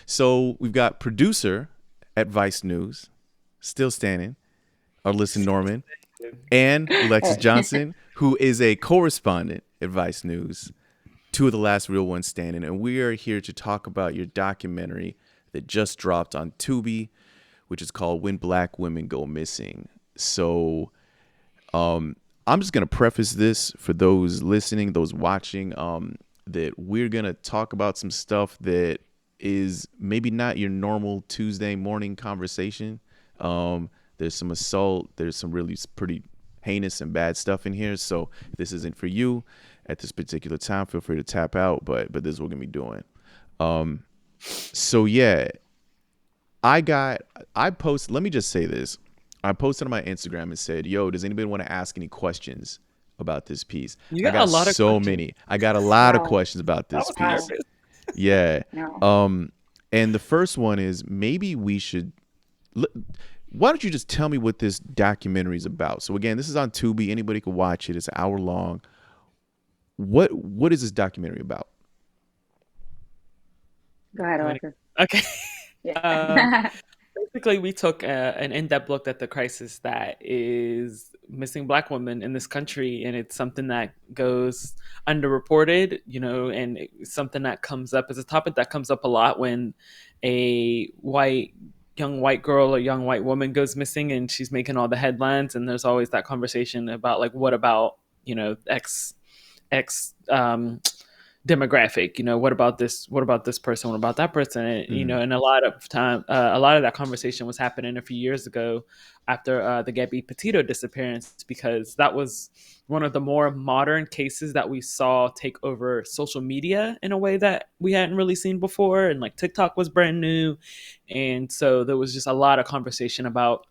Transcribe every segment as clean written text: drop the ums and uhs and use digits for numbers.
So we've got producer at Vice News, still standing, Arlissa Norman, and Alexis Johnson, who is a correspondent at Vice News, two of the last real ones standing. And we are here to talk about your documentary that just dropped on Tubi, which is called When Black Women Go Missing. So I'm just going to preface this for those listening, those watching, that we're going to talk about some stuff that is maybe not your normal Tuesday morning conversation. There's some assault. There's some really pretty heinous and bad stuff in here. So if this isn't for you at this particular time, feel free to tap out. But this is what we're going to be doing. So yeah, I post. Let me just say this. I posted on my Instagram and said, "Yo, does anybody want to ask any questions about this piece?" You And I got a got lot of so questions. many. I got a lot of Wow. questions about I this was piece. Wow. nervous. Yeah. No. And the first one is maybe we should. Why don't you just tell me what this documentary is about? So again, this is on Tubi. Anybody can watch it. It's an hour long. What is this documentary about? Go ahead, You wanna- Alexis. Okay. Um, Yeah. Basically, we took an in-depth look at the crisis that is missing Black women in this country, and it's something that goes underreported, and it's something that comes up as a topic that comes up a lot when a young white girl or young white woman goes missing, and she's making all the headlines, and there's always that conversation about like, what about X demographic, what about this person, what about that person, and, Mm, and a lot of time, a lot of that conversation was happening a few years ago after the Gabby Petito disappearance, because that was one of the more modern cases that we saw take over social media in a way that we hadn't really seen before, and like TikTok was brand new, and so there was just a lot of conversation about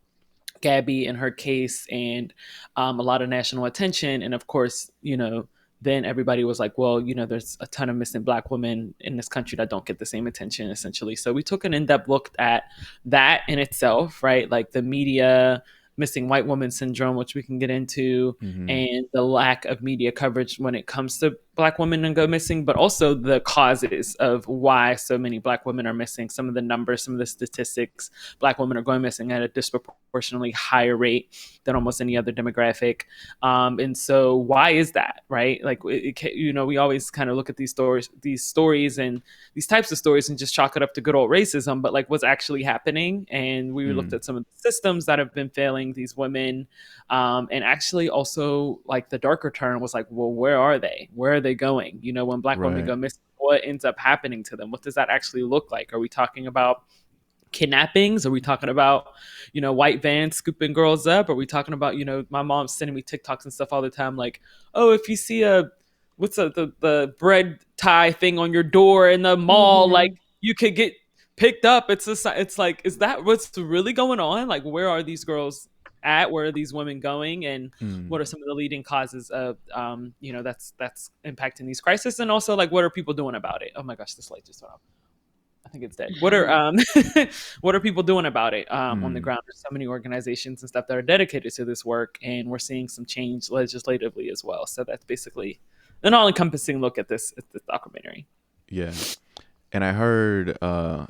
Gabby and her case, and a lot of national attention. And of course, then everybody was like, well, there's a ton of missing Black women in this country that don't get the same attention, essentially. So we took an in depth look at that in itself, right? Like the media missing white woman syndrome, which we can get into, mm-hmm. and the lack of media coverage when it comes to Black women and go missing, but also the causes of why so many Black women are missing. Some of the numbers, some of the statistics: Black women are going missing at a disproportionately higher rate than almost any other demographic. And so, why is that, right? Like, we always kind of look at these stories, and these types of stories, and just chalk it up to good old racism. But like, what's actually happening? And we looked Mm, at some of the systems that have been failing these women, and actually also like the darker turn was like, well, where are they? Where are they going? When Black women right. go missing, what ends up happening to them? What does that actually look like? Are we talking about kidnappings? Are we talking about, white vans scooping girls up? Are we talking about, my mom's sending me TikToks and stuff all the time, like, oh, if you see the bread tie thing on your door in the mall, like Hmm. you could get picked up. It's like, is that what's really going on? Like, where are these girls at? Where are these women going? And Mm. what are some of the leading causes of, that's impacting these crises? And also, like, what are people doing about it? Oh my gosh, this light just went off. I think it's dead. What are what are people doing about it on the Mm. ground? There's so many organizations and stuff that are dedicated to this work, and we're seeing some change legislatively as well. So that's basically an all-encompassing look at this documentary. Yeah. And I heard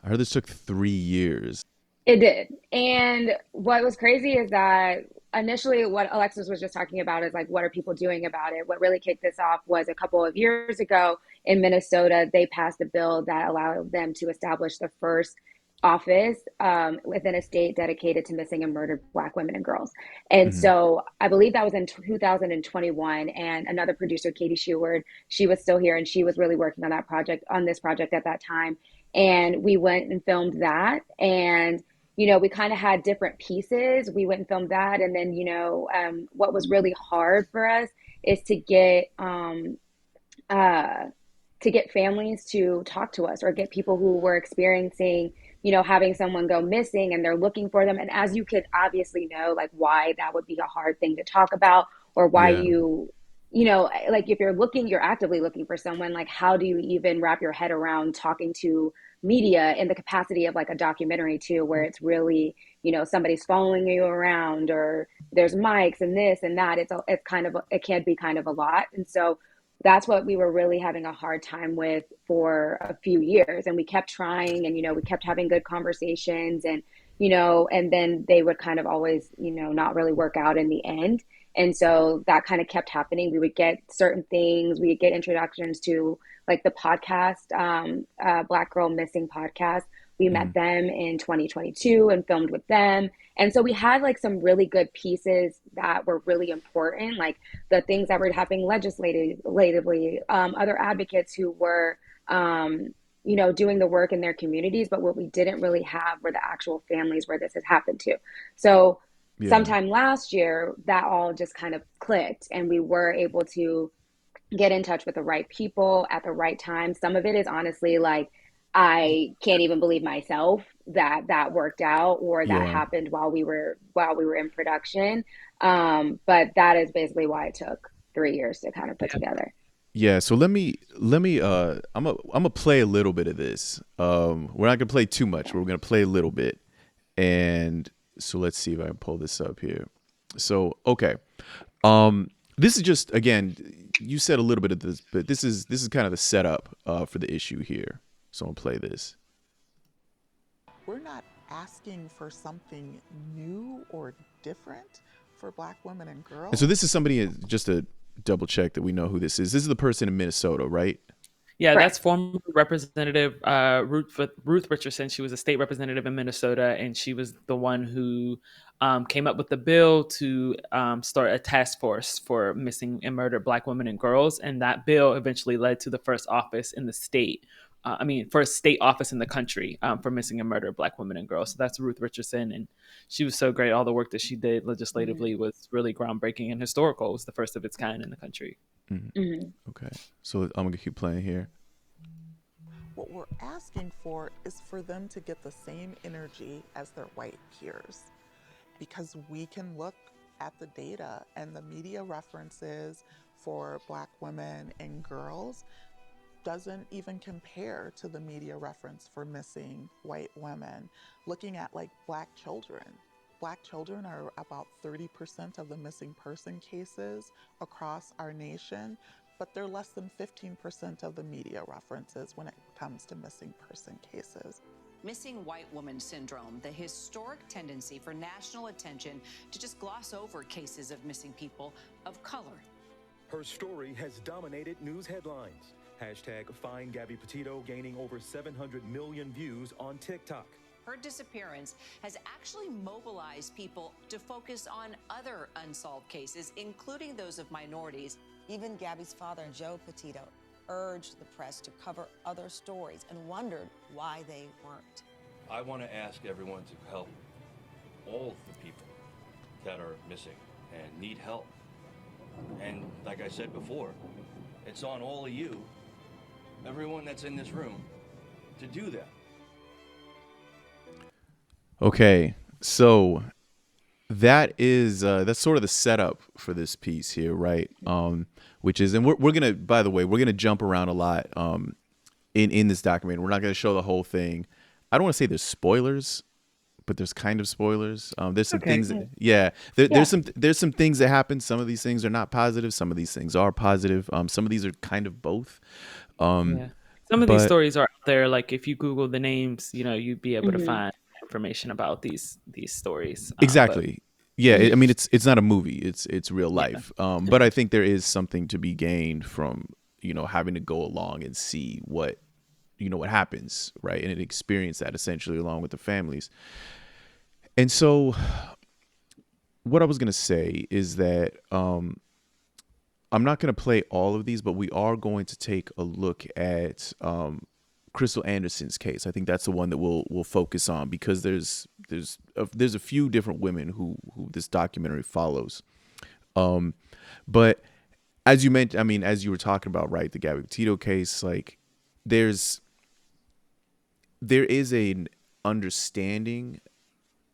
this took 3 years. It did. And what was crazy is that initially what Alexis was just talking about is like, what are people doing about it? What really kicked this off was a couple of years ago in Minnesota, they passed a bill that allowed them to establish the first office within a state dedicated to missing and murdered Black women and girls. And Mm-hmm. so I believe that was in 2021. And another producer, Katie Sheward, she was still here and she was really working on this project at that time. And we went and filmed that. And we kind of had different pieces. We went and filmed that. And then, what was really hard for us is uh, to get families to talk to us or get people who were experiencing, having someone go missing and they're looking for them. And as you could obviously know, like why that would be a hard thing to talk about or why Yeah. like if you're actively looking for someone, like how do you even wrap your head around talking to media in the capacity of like a documentary too, where it's really, somebody's following you around or there's mics and this and that. It can be kind of a lot. And so that's what we were really having a hard time with for a few years. And we kept trying and, we kept having good conversations and, and then they would kind of always, not really work out in the end. And so that kind of kept happening. We would get certain things, we would get introductions to like the podcast, Black Girl Missing podcast. We met them in 2022 and filmed with them. And so we had like some really good pieces that were really important, like the things that were happening legislatively, other advocates who were, doing the work in their communities. But what we didn't really have were the actual families where this has happened to. So sometime last year, that all just kind of clicked and we were able to get in touch with the right people at the right time. Some of it is honestly like, I can't even believe myself that that worked out or that happened while we were in production. But that is basically why it took 3 years to kind of put together. Yeah, so let me I'm gonna play a little bit of this. We're not gonna play too much, but we're gonna play a little bit. And so let's see if I can pull this up here. So okay. This is just, again, you said a little bit of this, but this is kind of the setup for the issue here. So I'll play this. We're not asking for something new or different for Black women and girls. And so this is somebody, just to double check that we know who this is. This is the person in Minnesota, right? Yeah, that's former Representative Ruth Richardson. She was a state representative in Minnesota, and she was the one who came up with the bill to start a task force for missing and murdered Black women and girls. And that bill eventually led to the first office in the state. First state office in the country for missing and murdered Black women and girls. So that's Ruth Richardson, and she was so great. All the work that she did legislatively was really groundbreaking and historical. It was the first of its kind in the country. Okay, so I'm gonna keep playing here. What we're asking for is for them to get the same energy as their white peers, because we can look at the data and the media references for Black women and girls doesn't even compare to the media reference for missing white women. Looking at like Black children are about 30% of the missing person cases across our nation, but they're less than 15% of the media references when it comes to missing person cases. Missing white woman syndrome, the historic tendency for national attention to just gloss over cases of missing people of color. Her story has dominated news headlines. Hashtag Find Gabby Petito gaining over 700 million views on TikTok. Her disappearance has actually mobilized people to focus on other unsolved cases, including those of minorities. Even Gabby's father, Joe Petito, urged the press to cover other stories and wondered why they weren't. I want to ask everyone to help all the people that are missing and need help. And like I said before, it's on all of you, everyone that's in this room, to do that. Okay, so that is that's sort of the setup for this piece here, right? Which is, and we're gonna, by the way, we're gonna jump around a lot in this documentary. We're not gonna show the whole thing. I don't want to say there's spoilers, but there's kind of spoilers. There's some things, there's some things that happen. Some of these things are not positive. Some of these things are positive. Some of these are kind of both. Some of these stories are out there. Like if you Google the names, you'd be able to find information about these stories. Exactly. I mean, it's not a movie. It's real life. But I think there is something to be gained from having to go along and see what happens, right, and experience that essentially along with the families. And so, what I was gonna say is that I'm not gonna play all of these, but we are going to take a look at Crystal Anderson's case. I think that's the one that we'll focus on, because there's a few different women who this documentary follows. But as you mentioned, I mean, as you were talking about, right, the Gabby Petito case, like there is an understanding,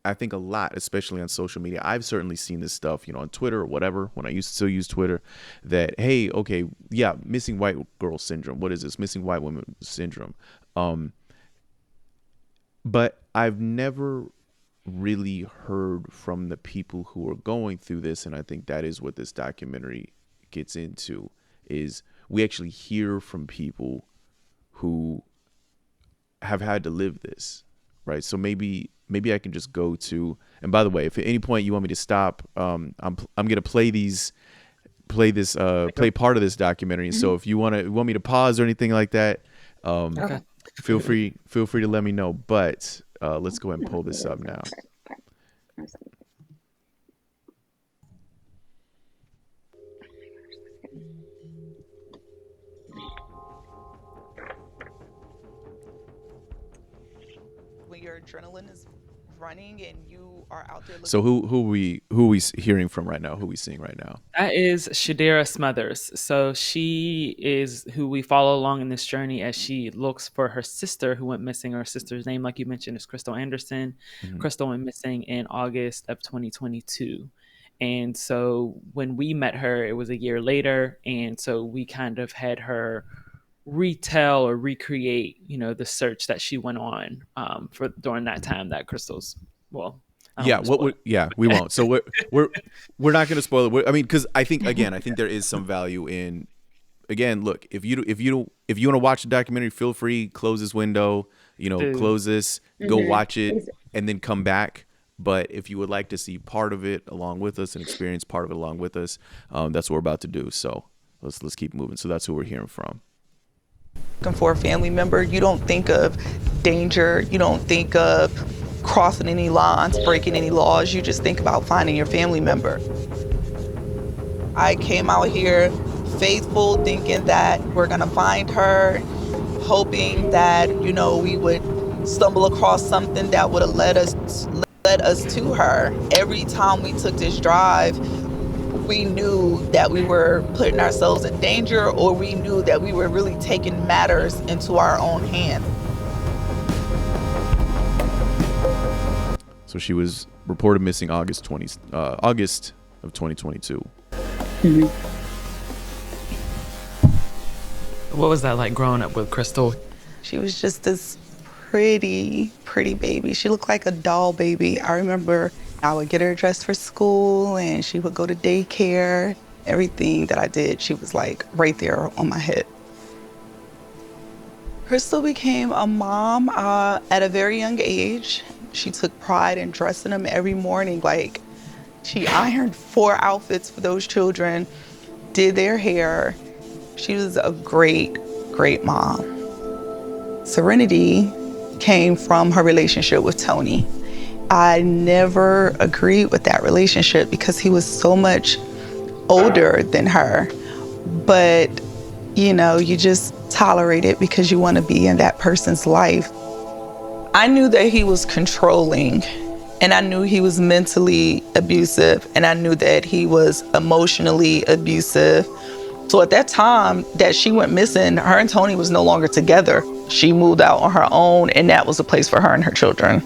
I think, a lot, especially on social media. I've certainly seen this stuff, on Twitter or whatever, when I used to still use Twitter, that, hey, okay, yeah, missing white girl syndrome. What is this? Missing white woman syndrome. But I've never really heard from the people who are going through this. And I think that is what this documentary gets into, is we actually hear from people who have had to live this, right? So maybe I can just go to, and by the way, if at any point you want me to stop, I'm gonna play part of this documentary. Mm-hmm. So if you want me to pause or anything like that, Okay. feel free to let me know. But let's go ahead and pull this up now. When your adrenaline is running and you are out there looking. So who are we hearing from right now? Who are we seeing right now? That is Shadira Smothers. So she is who we follow along in this journey as she looks for her sister who went missing. Her sister's name, like you mentioned, is Crystal Anderson. Mhm. Crystal went missing in August of 2022. And so when we met her, it was a year later. And so we kind of had her retell or recreate, the search that she went on for during that time that Crystal's, well, I don't Yeah, wanna spoil it. we won't. So we're not going to spoil it. I mean, because I think there is some value in, again, look, if you want to watch the documentary, feel free, close this window, close this, go watch it, and then come back. But if you would like to see part of it along with us and experience part of it along with us, that's what we're about to do. So let's keep moving. So that's who we're hearing from. Looking for a family member, you don't think of danger, you don't think of crossing any lines, breaking any laws, you just think about finding your family member. I came out here faithful, thinking that we're gonna find her, hoping that, we would stumble across something that would have led us to her. Every time we took this drive, we knew that we were putting ourselves in danger, or we knew that we were really taking matters into our own hands. So she was reported missing August of 2022. Mm-hmm. What was that like growing up with Crystal? She was just this pretty baby. She looked like a doll baby. I remember I would get her dressed for school and she would go to daycare. Everything that I did, she was like right there on my hip. Crystal became a mom at a very young age. She took pride in dressing them every morning. Like, she ironed 4 outfits for those children, did their hair. She was a great mom. Serenity came from her relationship with Tony. I never agreed with that relationship because he was so much older than her. But, you just tolerate it because you want to be in that person's life. I knew that he was controlling, and I knew he was mentally abusive, and I knew that he was emotionally abusive. So at that time that she went missing, her and Tony was no longer together. She moved out on her own, and that was a place for her and her children.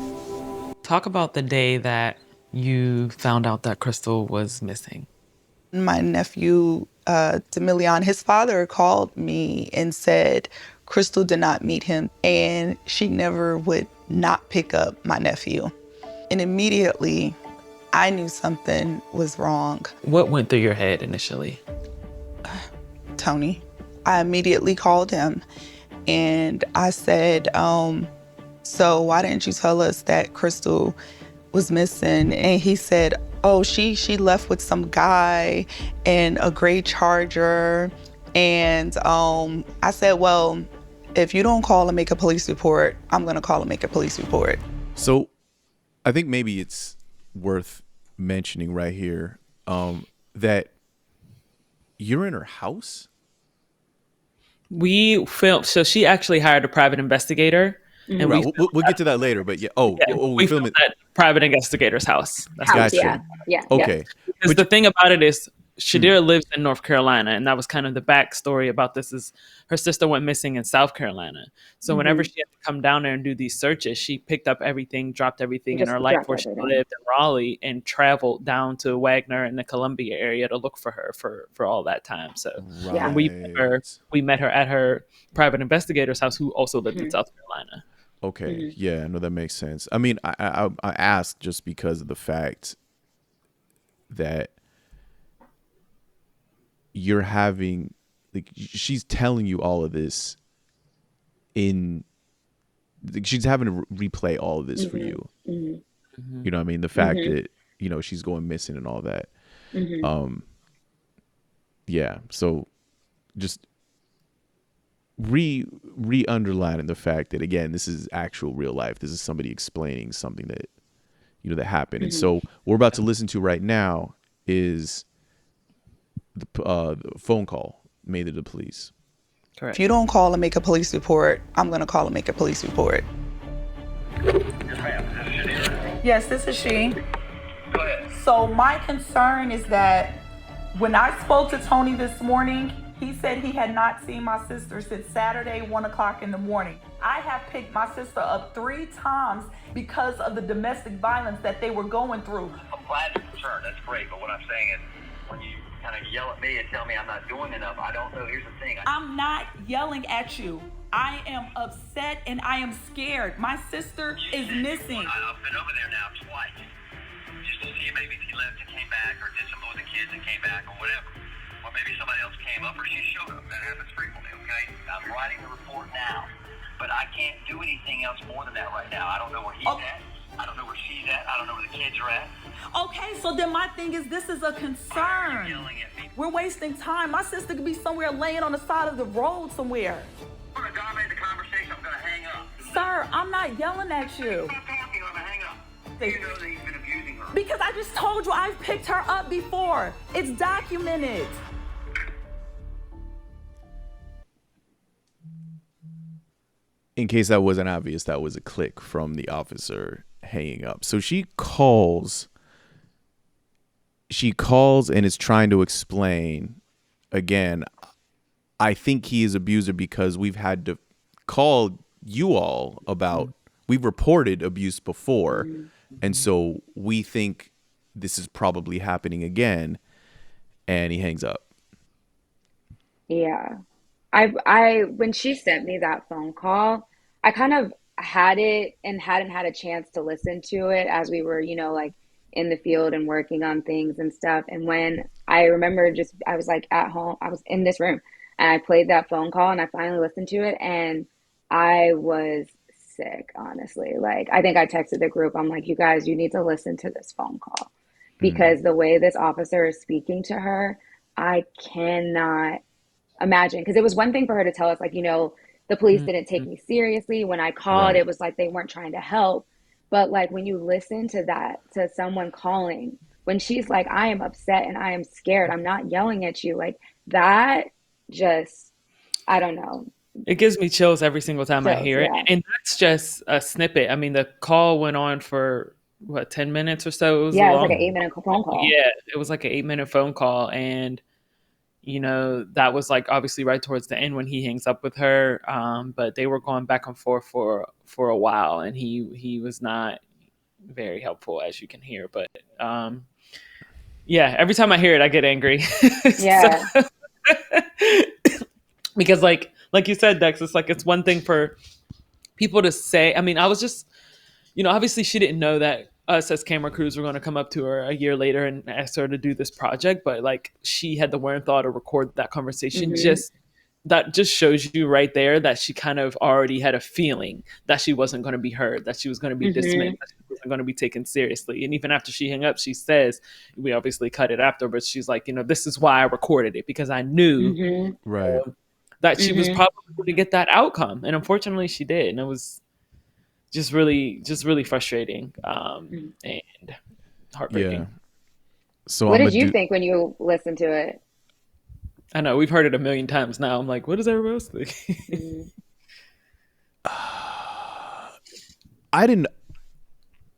Talk about the day that you found out that Crystal was missing. My nephew, Demillion, his father called me and said Crystal did not meet him, and she never would not pick up my nephew. And immediately, I knew something was wrong. What went through your head initially? Tony. I immediately called him and I said, so why didn't you tell us that Crystal was missing? And he said, oh, she left with some guy in a gray Charger. And I said, well, if you don't call and make a police report, I'm gonna call and make a police report. So I think maybe it's worth mentioning right here that you're in her house. We filmed, so she actually hired a private investigator. And right, we'll get to that later, but yeah. We filmed at private investigator's house. That's gotcha. Yeah. Okay. Because the thing about it is, Shadira lives in North Carolina, and that was kind of the backstory about this. Is her sister went missing in South Carolina, so whenever she had to come down there and do these searches, she picked up everything, dropped everything in her life where she lived in Raleigh, and traveled down to Wagner and the Columbia area to look for her for all that time. So when we met her at her private investigator's house, who also lived in South Carolina. Okay, yeah, no, that makes sense. I mean, I asked just because of the fact that you're having like she's telling you all of this she's having to replay all of this for you. You know what I mean? The fact that, you know, she's going missing and all that. Yeah. So just re-underlining the fact that, again, this is actual real life. This is somebody explaining something that, you know, that happened. And so what we're about to listen to right now is the phone call made to the police. Correct. If you don't call and make a police report, I'm going to call and make a police report. Yes, this is she. Go ahead. So my concern is that when I spoke to Tony this morning, he said he had not seen my sister since Saturday, 1 o'clock in the morning. I have picked my sister up 3 times because of the domestic violence that they were going through. I'm glad you're concerned. That's great. But what I'm saying is, when you kind of yell at me and tell me I'm not doing enough, I don't know. Here's the thing. I'm not yelling at you. I am upset and I am scared. My sister is missing. I've been over there now twice, just to see maybe if he left and came back, or did something with the kids and came back, or whatever. Or maybe somebody else came up, or she showed up. That happens frequently, okay? I'm writing the report now, but I can't do anything else more than that right now. I don't know where he's at. I don't know where she's at. I don't know where the kids are at. Okay, so then my thing is, this is a concern. Yelling at me. We're wasting time. My sister could be somewhere laying on the side of the road somewhere. I'm going to dominate the conversation. I'm going to hang up. Sir, I'm not yelling at you. Stop talking, I'm going to hang up. You know that he's been abusing her. Because I just told you I've picked her up before. It's documented. In case that wasn't obvious, that was a click from the officer hanging up. So she calls and is trying to explain, again, I think he is abuser because we've had to call you all about, we've reported abuse before. And so we think this is probably happening again. And he hangs up. Yeah. I when she sent me that phone call, I kind of had it and hadn't had a chance to listen to it as we were, you know, like in the field and working on things and stuff. And when I remember I was like at home, I was in this room and I played that phone call and I finally listened to it and I was sick, honestly. Like, I think I texted the group. I'm like, you guys, you need to listen to this phone call because the way this officer is speaking to her, I cannot imagine. Because it was one thing for her to tell us, like, you know, the police didn't take me seriously. When I called, it was like they weren't trying to help. But like when you listen to that, to someone calling, when she's like, I am upset and I am scared, I'm not yelling at you, like that just, I don't know. It gives me chills every single time I hear it. And that's just a snippet. I mean, the call went on for what, 10 minutes or so? It was it was like an 8-minute phone call. Yeah, it was like an 8-minute phone call. And, you know, that was like obviously right towards the end when he hangs up with her. But they were going back and forth for a while, and he was not very helpful, as you can hear. But yeah, every time I hear it, I get angry. Yeah. Because like you said, Dex, it's like, it's one thing for people to say. I mean, I was just, you know, obviously she didn't know that us as camera crews were going to come up to her a year later and ask her to do this project, but like she had the wherewithal to record that conversation. That just shows you right there that she kind of already had a feeling that she wasn't going to be heard, that she was going to be dismissed, that she wasn't going to be taken seriously. And even after she hung up, she says, we obviously cut it after, but she's like, you know, this is why I recorded it, because I knew that she was probably going to get that outcome. And unfortunately she did. And it was just really frustrating and heartbreaking. Yeah. So what did you think when you listened to it? I know we've heard it a million times now. I'm like, what does everybody else think?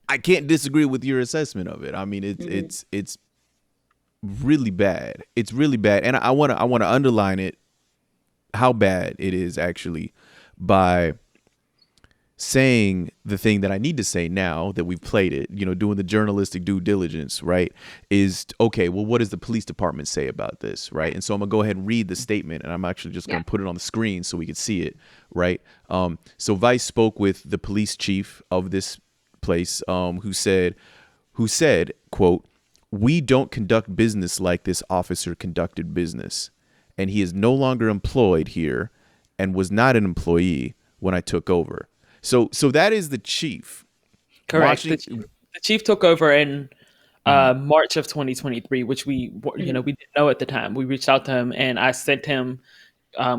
I can't disagree with your assessment of it. I mean, it's really bad. It's really bad. And I want to underline it, how bad it is actually, by saying the thing that I need to say now that we've played it, you know, doing the journalistic due diligence, right, is, okay, well, what does the police department say about this, right? And so I'm going to go ahead and read the statement, and I'm actually just going to put it on the screen so we can see it, right? So Vice spoke with the police chief of this place, who said, quote, "We don't conduct business like this officer conducted business. and he is no longer employed here and was not an employee when I took over. So that is the chief. Correct. The chief took over in March of 2023, which we didn't know at the time. We reached out to him, and I sent him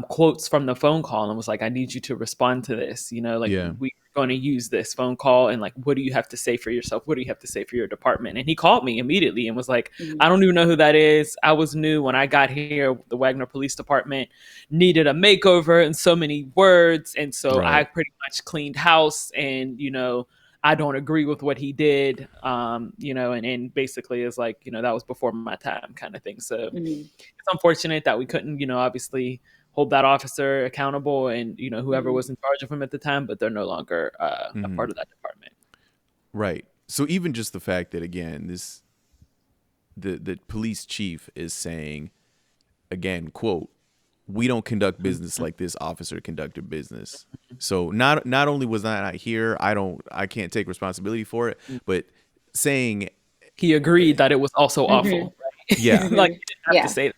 quotes from the phone call and was like, I need you to respond to this. We're going to use this phone call, and like, what do you have to say for yourself? What do you have to say for your department? And he called me immediately and was like, I don't even know who that is. I was new when I got here. The Wagner Police Department needed a makeover in so many words. And so I pretty much cleaned house, and, I don't agree with what he did, and basically is like, that was before my time kind of thing. So it's unfortunate that we couldn't, obviously hold that officer accountable and, whoever was in charge of him at the time, but they're no longer a part of that department. Right. So even just the fact that, again, the police chief is saying, again, quote, we don't conduct business like this officer conducted business. So not only was I not here, I can't take responsibility for it, but saying he agreed that it was also awful. Right? Yeah. Like, you didn't have to say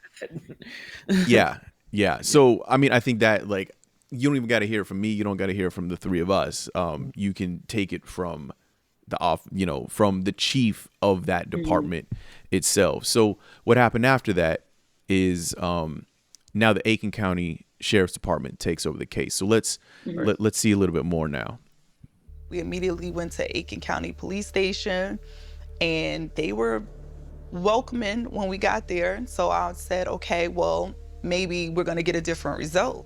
that. Yeah. So, I mean, I think that, like, you don't even got to hear it from me. You don't got to hear it from the three of us. You can take it from from the chief of that department itself. So what happened after that is now the Aiken County Sheriff's Department takes over the case. So let's see a little bit more now. We immediately went to Aiken County Police Station, and they were welcoming when we got there. So I said, okay, well, maybe we're going to get a different result.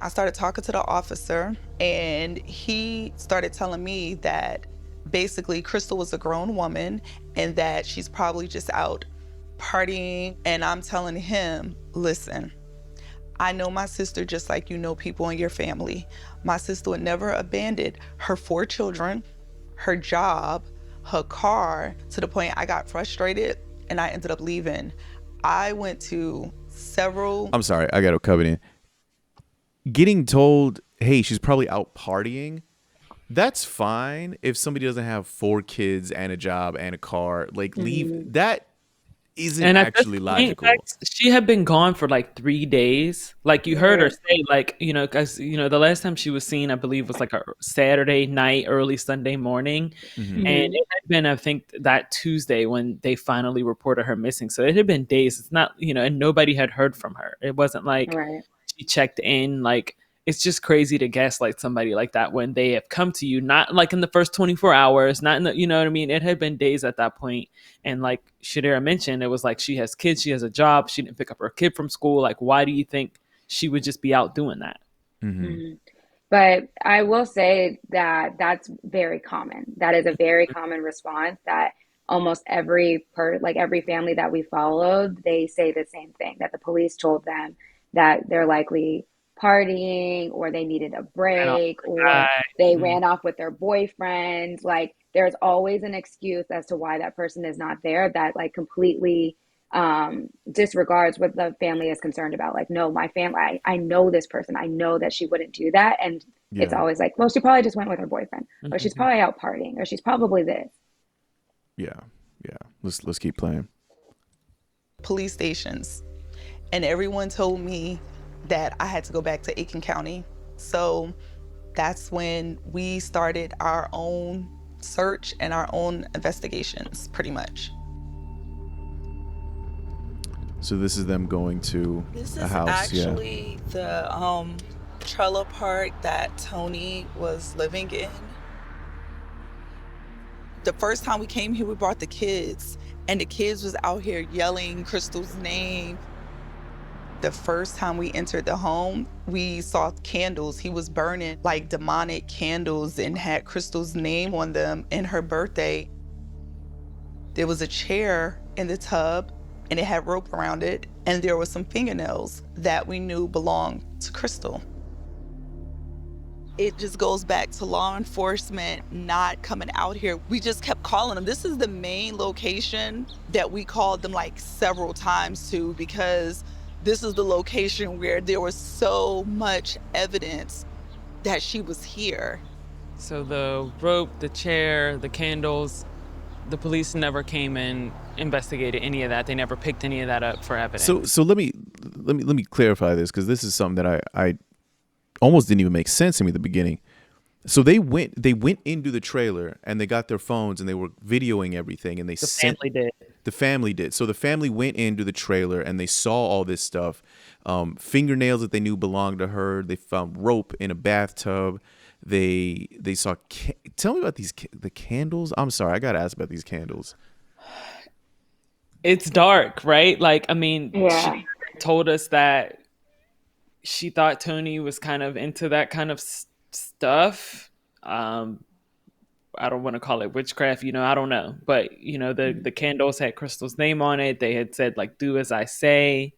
I started talking to the officer, and he started telling me that basically Crystal was a grown woman and that she's probably just out partying. And I'm telling him, listen, I know my sister just like you know people in your family. My sister would never abandon her 4 children, her job, her car, to the point I got frustrated and I ended up leaving. I went to several... I'm sorry, I got to cut it in. Getting told, hey, she's probably out partying, that's fine if somebody doesn't have 4 kids and a job and a car. Like, leave that. Isn't actually logical. She had been gone for like 3 days. Like, you heard her say, like, because the last time she was seen, I believe, was like a Saturday night, early Sunday morning, and it had been, I think, that Tuesday when they finally reported her missing. So it had been days. It's not, and nobody had heard from her. It wasn't like she checked in. Like, it's just crazy to gaslight somebody like that when they have come to you, not like in the first 24 hours, not in the, you know what I mean? It had been days at that point. And like Shadera mentioned, it was like, she has kids, she has a job, she didn't pick up her kid from school. Like, why do you think she would just be out doing that? But I will say that that's very common. That is a very common response that almost every family that we followed, they say the same thing, that the police told them that they're likely partying, or they needed a break, or they ran off with their boyfriend. Like, there's always an excuse as to why that person is not there that like completely disregards what the family is concerned about. Like, no, my family, I know this person, I know that she wouldn't do that. And it's always like, well, she probably just went with her boyfriend, or she's probably out partying, or she's probably this. Let's keep playing. Police stations, and everyone told me that I had to go back to Aiken County. So that's when we started our own search and our own investigations, pretty much. So this is them going to a house. This is actually the trailer park that Tony was living in. The first time we came here, we brought the kids, and the kids was out here yelling Crystal's name. The first time we entered the home, we saw candles. He was burning like demonic candles and had Crystal's name on them and her birthday. There was a chair in the tub, and it had rope around it, and there were some fingernails that we knew belonged to Crystal. It just goes back to law enforcement not coming out here. We just kept calling them. This is the main location that we called them like several times to, because this is the location where there was so much evidence that she was here. So the rope, the chair, the candles, the police never came and investigated any of that. They never picked any of that up for evidence. So let me let me clarify this, because this is something that I almost didn't even make sense to me at the beginning. So they went into the trailer and they got their phones and they were videoing everything, and they sent family did. the family did. So the family went into the trailer and they saw all this stuff, fingernails that they knew belonged to her. They found rope in a bathtub. They saw. Tell me about the candles. I'm sorry, I gotta ask about these candles. It's dark, right? Like, I mean, Yeah. she told us that she thought Tony was kind of into that kind of stuff. I don't want to call it witchcraft, I don't know. But, the candles had Crystal's name on it. They had said, like, do as I say.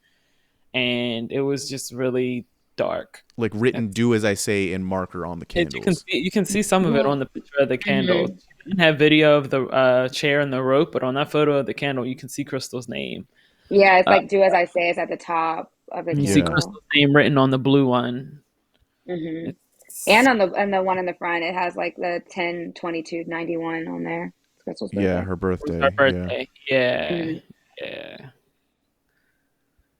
And it was just really dark. Like written, do as I say, in marker on the candles. You can see some of it on the picture of the candles. She didn't have video of the chair and the rope, but on that photo of the candle, you can see Crystal's name. Yeah, it's like do as I say is at the top of the You candle. see Crystal's name written on the blue one. Mm-hmm. And on the one in the front, it has like the 10/22/91 on there. It's Crystal's birthday. Yeah, her birthday. Her birthday. Yeah. Mm-hmm. Yeah.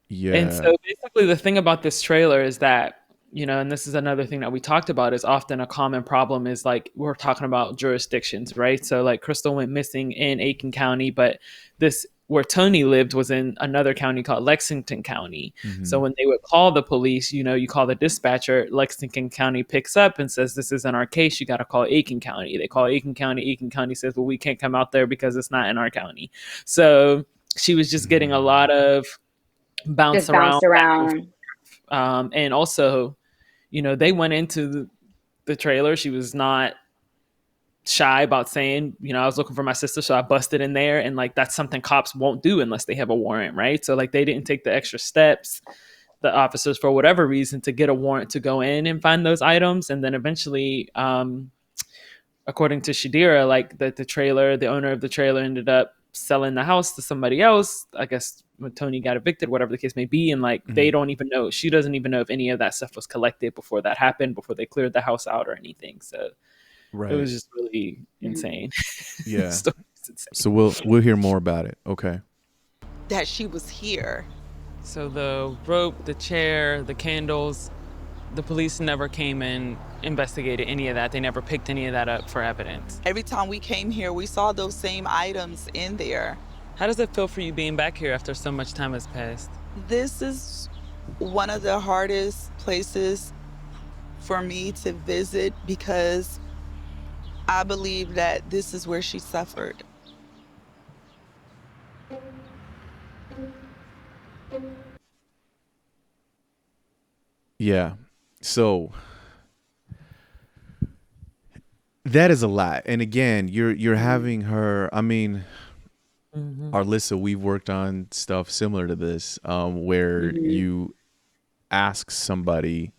Yeah. And so basically the thing about this trailer is that, and this is another thing that we talked about, is often a common problem is like, we're talking about jurisdictions, right? So like Crystal went missing in Aiken County, but where Tony lived was in another county called Lexington County. Mm-hmm. So when they would call the police, you call the dispatcher, Lexington County picks up and says, this isn't our case. You got to call Aiken County. They call Aiken County. Aiken County says, well, we can't come out there because it's not in our county. So she was just getting a lot of bounced around. And also, they went into the trailer. She was not shy about saying, I was looking for my sister, so I busted in there. And like, that's something cops won't do unless they have a warrant, right? So like, they didn't take the extra steps, the officers, for whatever reason, to get a warrant to go in and find those items. And then eventually, according to Shadira, like the owner of the trailer ended up selling the house to somebody else, I guess, when Tony got evicted, whatever the case may be. And like, they don't even know, she doesn't even know if any of that stuff was collected before that happened, before they cleared the house out or anything. So it was just really insane. Yeah. Insane. So we'll hear more about it. Okay. That she was here. So the rope, the chair, the candles, the police never came and investigated any of that. They never picked any of that up for evidence. Every time we came here, we saw those same items in there. How does it feel for you being back here after so much time has passed? This is one of the hardest places for me to visit because I believe that this is where she suffered. Yeah. So that is a lot. And again, you're having her, I mean, Arlissa, we've worked on stuff similar to this, where you ask somebody,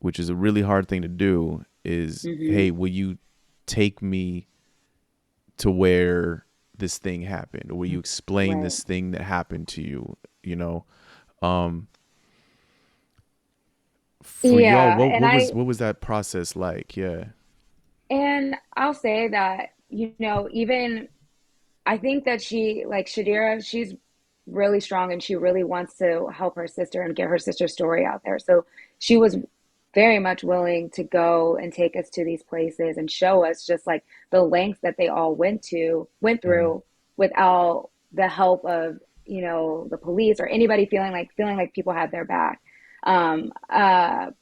which is a really hard thing to do, is, hey, will you take me to where this thing happened? Or will you explain this thing that happened to you? For y'all, what was that process like? Yeah. And I'll say that, even I think that she, like Shadira, she's really strong and she really wants to help her sister and get her sister's story out there. So she was very much willing to go and take us to these places and show us just like the lengths that they all went through without the help of, the police or anybody feeling like people had their back. But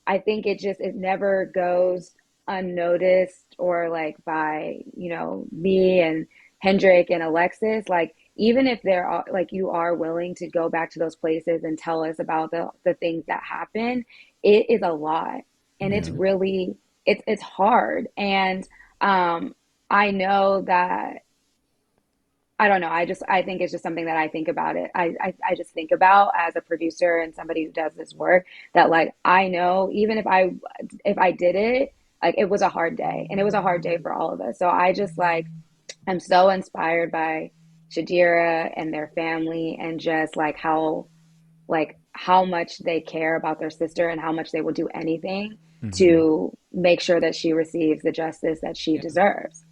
I think it never goes unnoticed or like by, me and Hendrik and Alexis, like, even if there are, like, you are willing to go back to those places and tell us about the things that happen, it is a lot. And it's really, it's hard. And, I know that, I don't know. I think it's just something that I think about it. I just think about as a producer and somebody who does this work that, like, I know even if I did it, like, it was a hard day and it was a hard day for all of us. So I just I'm so inspired by Shadira and their family and just how much they care about their sister and how much they will do anything to make sure that she receives the justice that she deserves.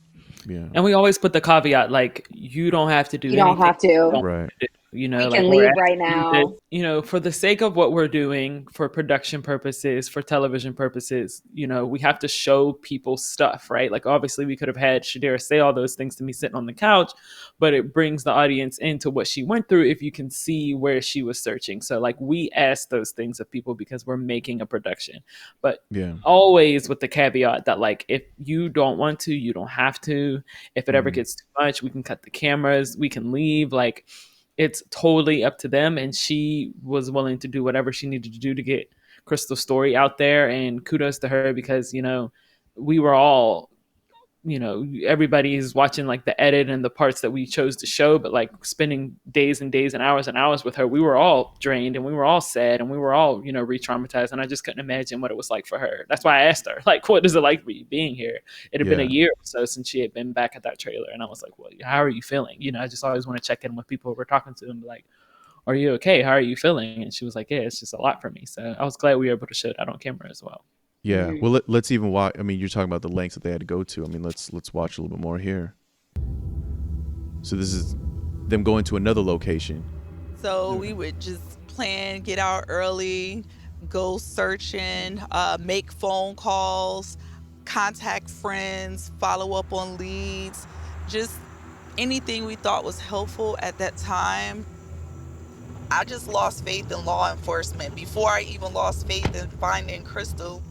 Yeah. And we always put the caveat, like, you don't have to do anything. You don't have to. Right. You know, We like can we're leave right asking you this, now. you know, for the sake of what we're doing, for production purposes, for television purposes, you know, we have to show people stuff, right? Like obviously we could have had Shadira say all those things to me sitting on the couch, but it brings the audience into what she went through if you can see where she was searching. So like we ask those things of people because we're making a production. But Yeah. always with the caveat that like if you don't want to, you don't have to. If it ever gets too much, we can cut the cameras, we can leave. Like it's totally up to them. And she was willing to do whatever she needed to do to get Crystal's story out there. And kudos to her because, you know, we were all, you know, everybody is watching like the edit and the parts that we chose to show, but like spending days and days and hours with her, we were all drained and we were all sad and we were all, you know, re-traumatized. And I just couldn't imagine what it was like for her. That's why I asked her, like, what is it like for you being here? It had been a year or so since she had been back at that trailer. And I was like, well, how are you feeling? You know, I just always want to check in with people we're talking to and be like, are you okay? How are you feeling? And she was like, yeah, it's just a lot for me. So I was glad we were able to show that on camera as well. Yeah. Well, let's even watch. I mean, you're talking about the lengths that they had to go to. I mean, let's watch a little bit more here. So this is them going to another location. So we would just plan, get out early, go searching, make phone calls, contact friends, follow up on leads, just anything we thought was helpful at that time. I just lost faith in law enforcement before I even lost faith in finding Crystal.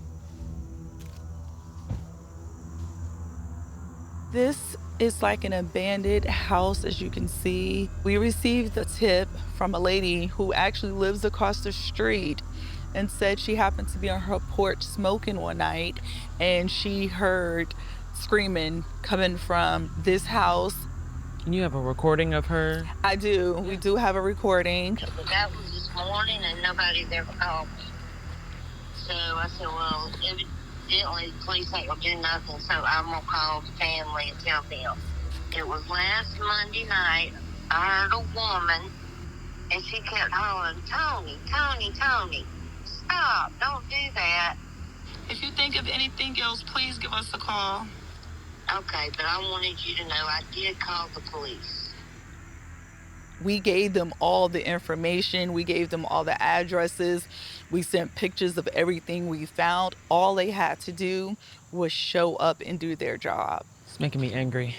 This is like an abandoned house, as you can see. We received a tip from a lady who actually lives across the street and said she happened to be on her porch smoking one night and she heard screaming coming from this house. Can you have a recording of her? I do. We do have a recording. That was this morning and nobody's ever called me. So I said, well, evidently the police ain't gonna do nothing, so I'm gonna call the family and tell them. It was last Monday night. I heard a woman and she kept hollering, Tony, Tony, Tony, stop, don't do that. If you think of anything else, please give us a call. Okay, but I wanted you to know I did call the police. We gave them all the information. We gave them all the addresses. We sent pictures of everything we found. All they had to do was show up and do their job. It's making me angry.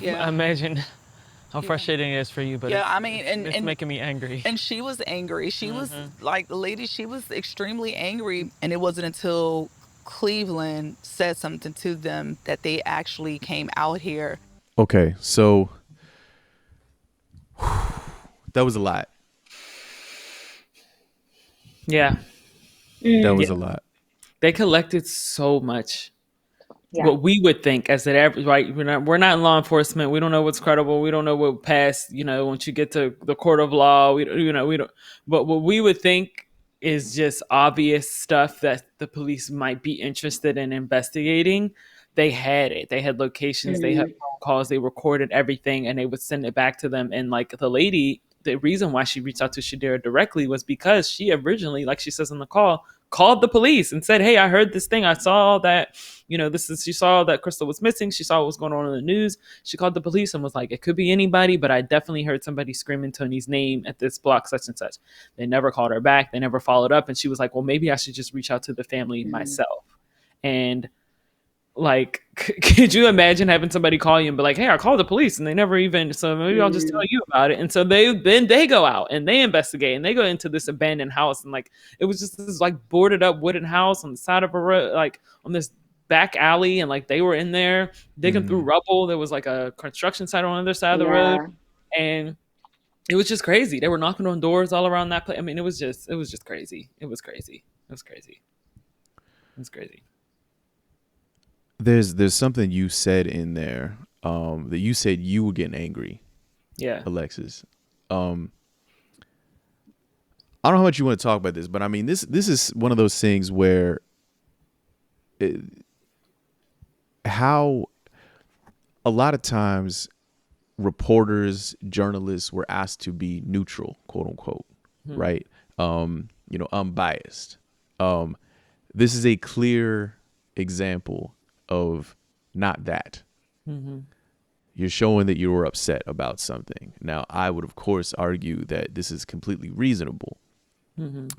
Yeah. I imagine how frustrating it is for you, but yeah, it's making me angry. And she was angry. She was like the lady, she was extremely angry. And it wasn't until Cleveland said something to them that they actually came out here. Okay, so that was a lot. Yeah. That was a lot. They collected so much. Yeah. What we would think as an average, right? We're not in law enforcement. We don't know what's credible. We don't know what passed. You know, once you get to the court of law, we don't. But what we would think is just obvious stuff that the police might be interested in investigating. They had it. They had locations. They had phone calls. They recorded everything, and they would send it back to them. And like the lady, the reason why she reached out to Shadira directly was because she originally, like she says in the call, called the police and said, hey, I heard this thing. I saw that, you know, she saw that Crystal was missing. She saw what was going on in the news. She called the police and was like, it could be anybody, but I definitely heard somebody screaming Tony's name at this block, such and such. They never called her back. They never followed up. And she was like, well, maybe I should just reach out to the family myself. And like, could you imagine having somebody call you and be like, hey, I called the police and they never even, so maybe I'll just tell you about it. And so they go out and they investigate and they go into this abandoned house. And like, it was just this like boarded up wooden house on the side of a road, like on this back alley. And like, they were in there digging through rubble. There was like a construction site on the other side of the road. And it was just crazy. They were knocking on doors all around that place. I mean, it was just crazy. It was crazy. There's something you said in there that you said you were getting angry. Yeah. Alexis. I don't know how much you want to talk about this, but I mean, this is one of those things where how a lot of times reporters, journalists were asked to be neutral, quote unquote, right? Unbiased. This is a clear example of not that. You're showing that you were upset about something. Now, I would, of course, argue that this is completely reasonable.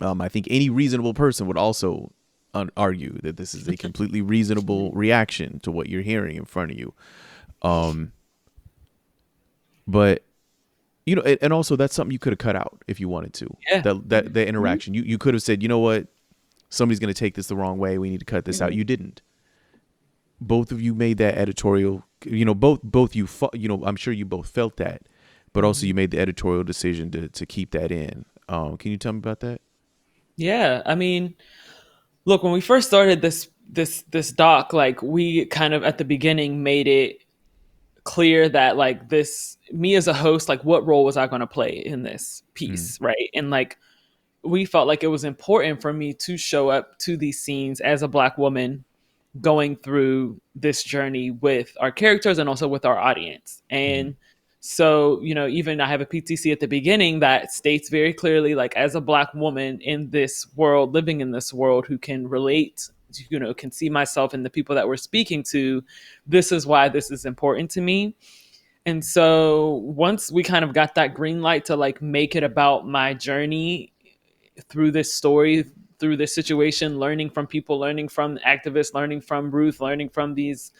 I think any reasonable person would also argue that this is a completely reasonable reaction to what you're hearing in front of you. But, you know, and also that's something you could have cut out if you wanted to. Yeah. That interaction. You could have said, you know what? Somebody's going to take this the wrong way. We need to cut this out. You didn't. Both of you made that editorial, you know, both you, you know, I'm sure you both felt that, but also you made the editorial decision to keep that in. Can you tell me about that? Yeah, I mean, look, when we first started this doc, like we kind of at the beginning made it clear that like this, me as a host, like what role was I going to play in this piece, right? And like we felt like it was important for me to show up to these scenes as a Black woman going through this journey with our characters and also with our audience. And so, you know, even I have a PTC at the beginning that states very clearly, like as a Black woman in this world, living in this world who can relate, you know, can see myself in the people that we're speaking to, this is why this is important to me. And so once we kind of got that green light to like make it about my journey through this story, through this situation, learning from people, learning from activists, learning from Ruth, learning from these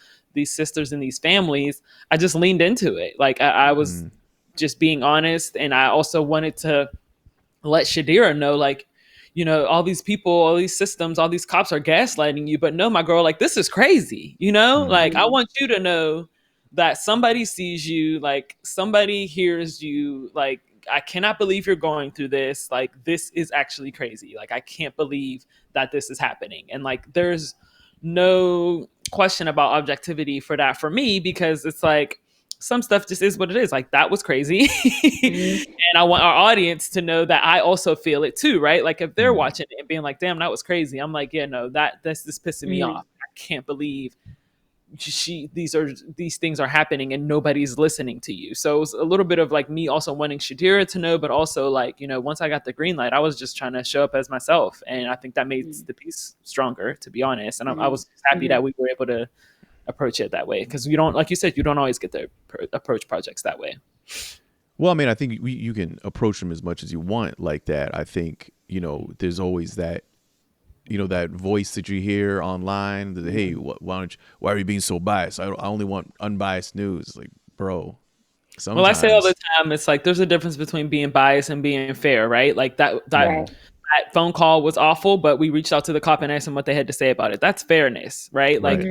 sisters and these families, I just leaned into it. Like I was just being honest. And I also wanted to let Shadira know, like, you know, all these people, all these systems, all these cops are gaslighting you. But no, my girl, like, this is crazy. You know, like, I want you to know that somebody sees you, like, somebody hears you. Like, I cannot believe you're going through this. Like, this is actually crazy. Like, I can't believe that this is happening. And like, there's no question about objectivity for that for me, because it's like, some stuff just is what it is. Like, that was crazy. And I want our audience to know that I also feel it too, right? Like if they're watching it and being like, damn, that was crazy. I'm like, yeah, no, that's just pissing me off. I can't believe these things are happening and nobody's listening to you. So it was a little bit of like me also wanting Shadira to know, but also like, you know, once I got the green light, I was just trying to show up as myself. And I think that made the piece stronger, to be honest. And I was happy that we were able to approach it that way, because you don't, like you said, you don't always get to approach projects that way. Well, I mean, I think you can approach them as much as you want like that. I think, you know, there's always that, you know, that voice that you hear online that, hey, why are you being so biased? I only want unbiased news. Like, bro, sometimes. Well, I say all the time, it's like there's a difference between being biased and being fair, right? Like that phone call was awful, but we reached out to the cop and asked them what they had to say about it. That's fairness, right? Like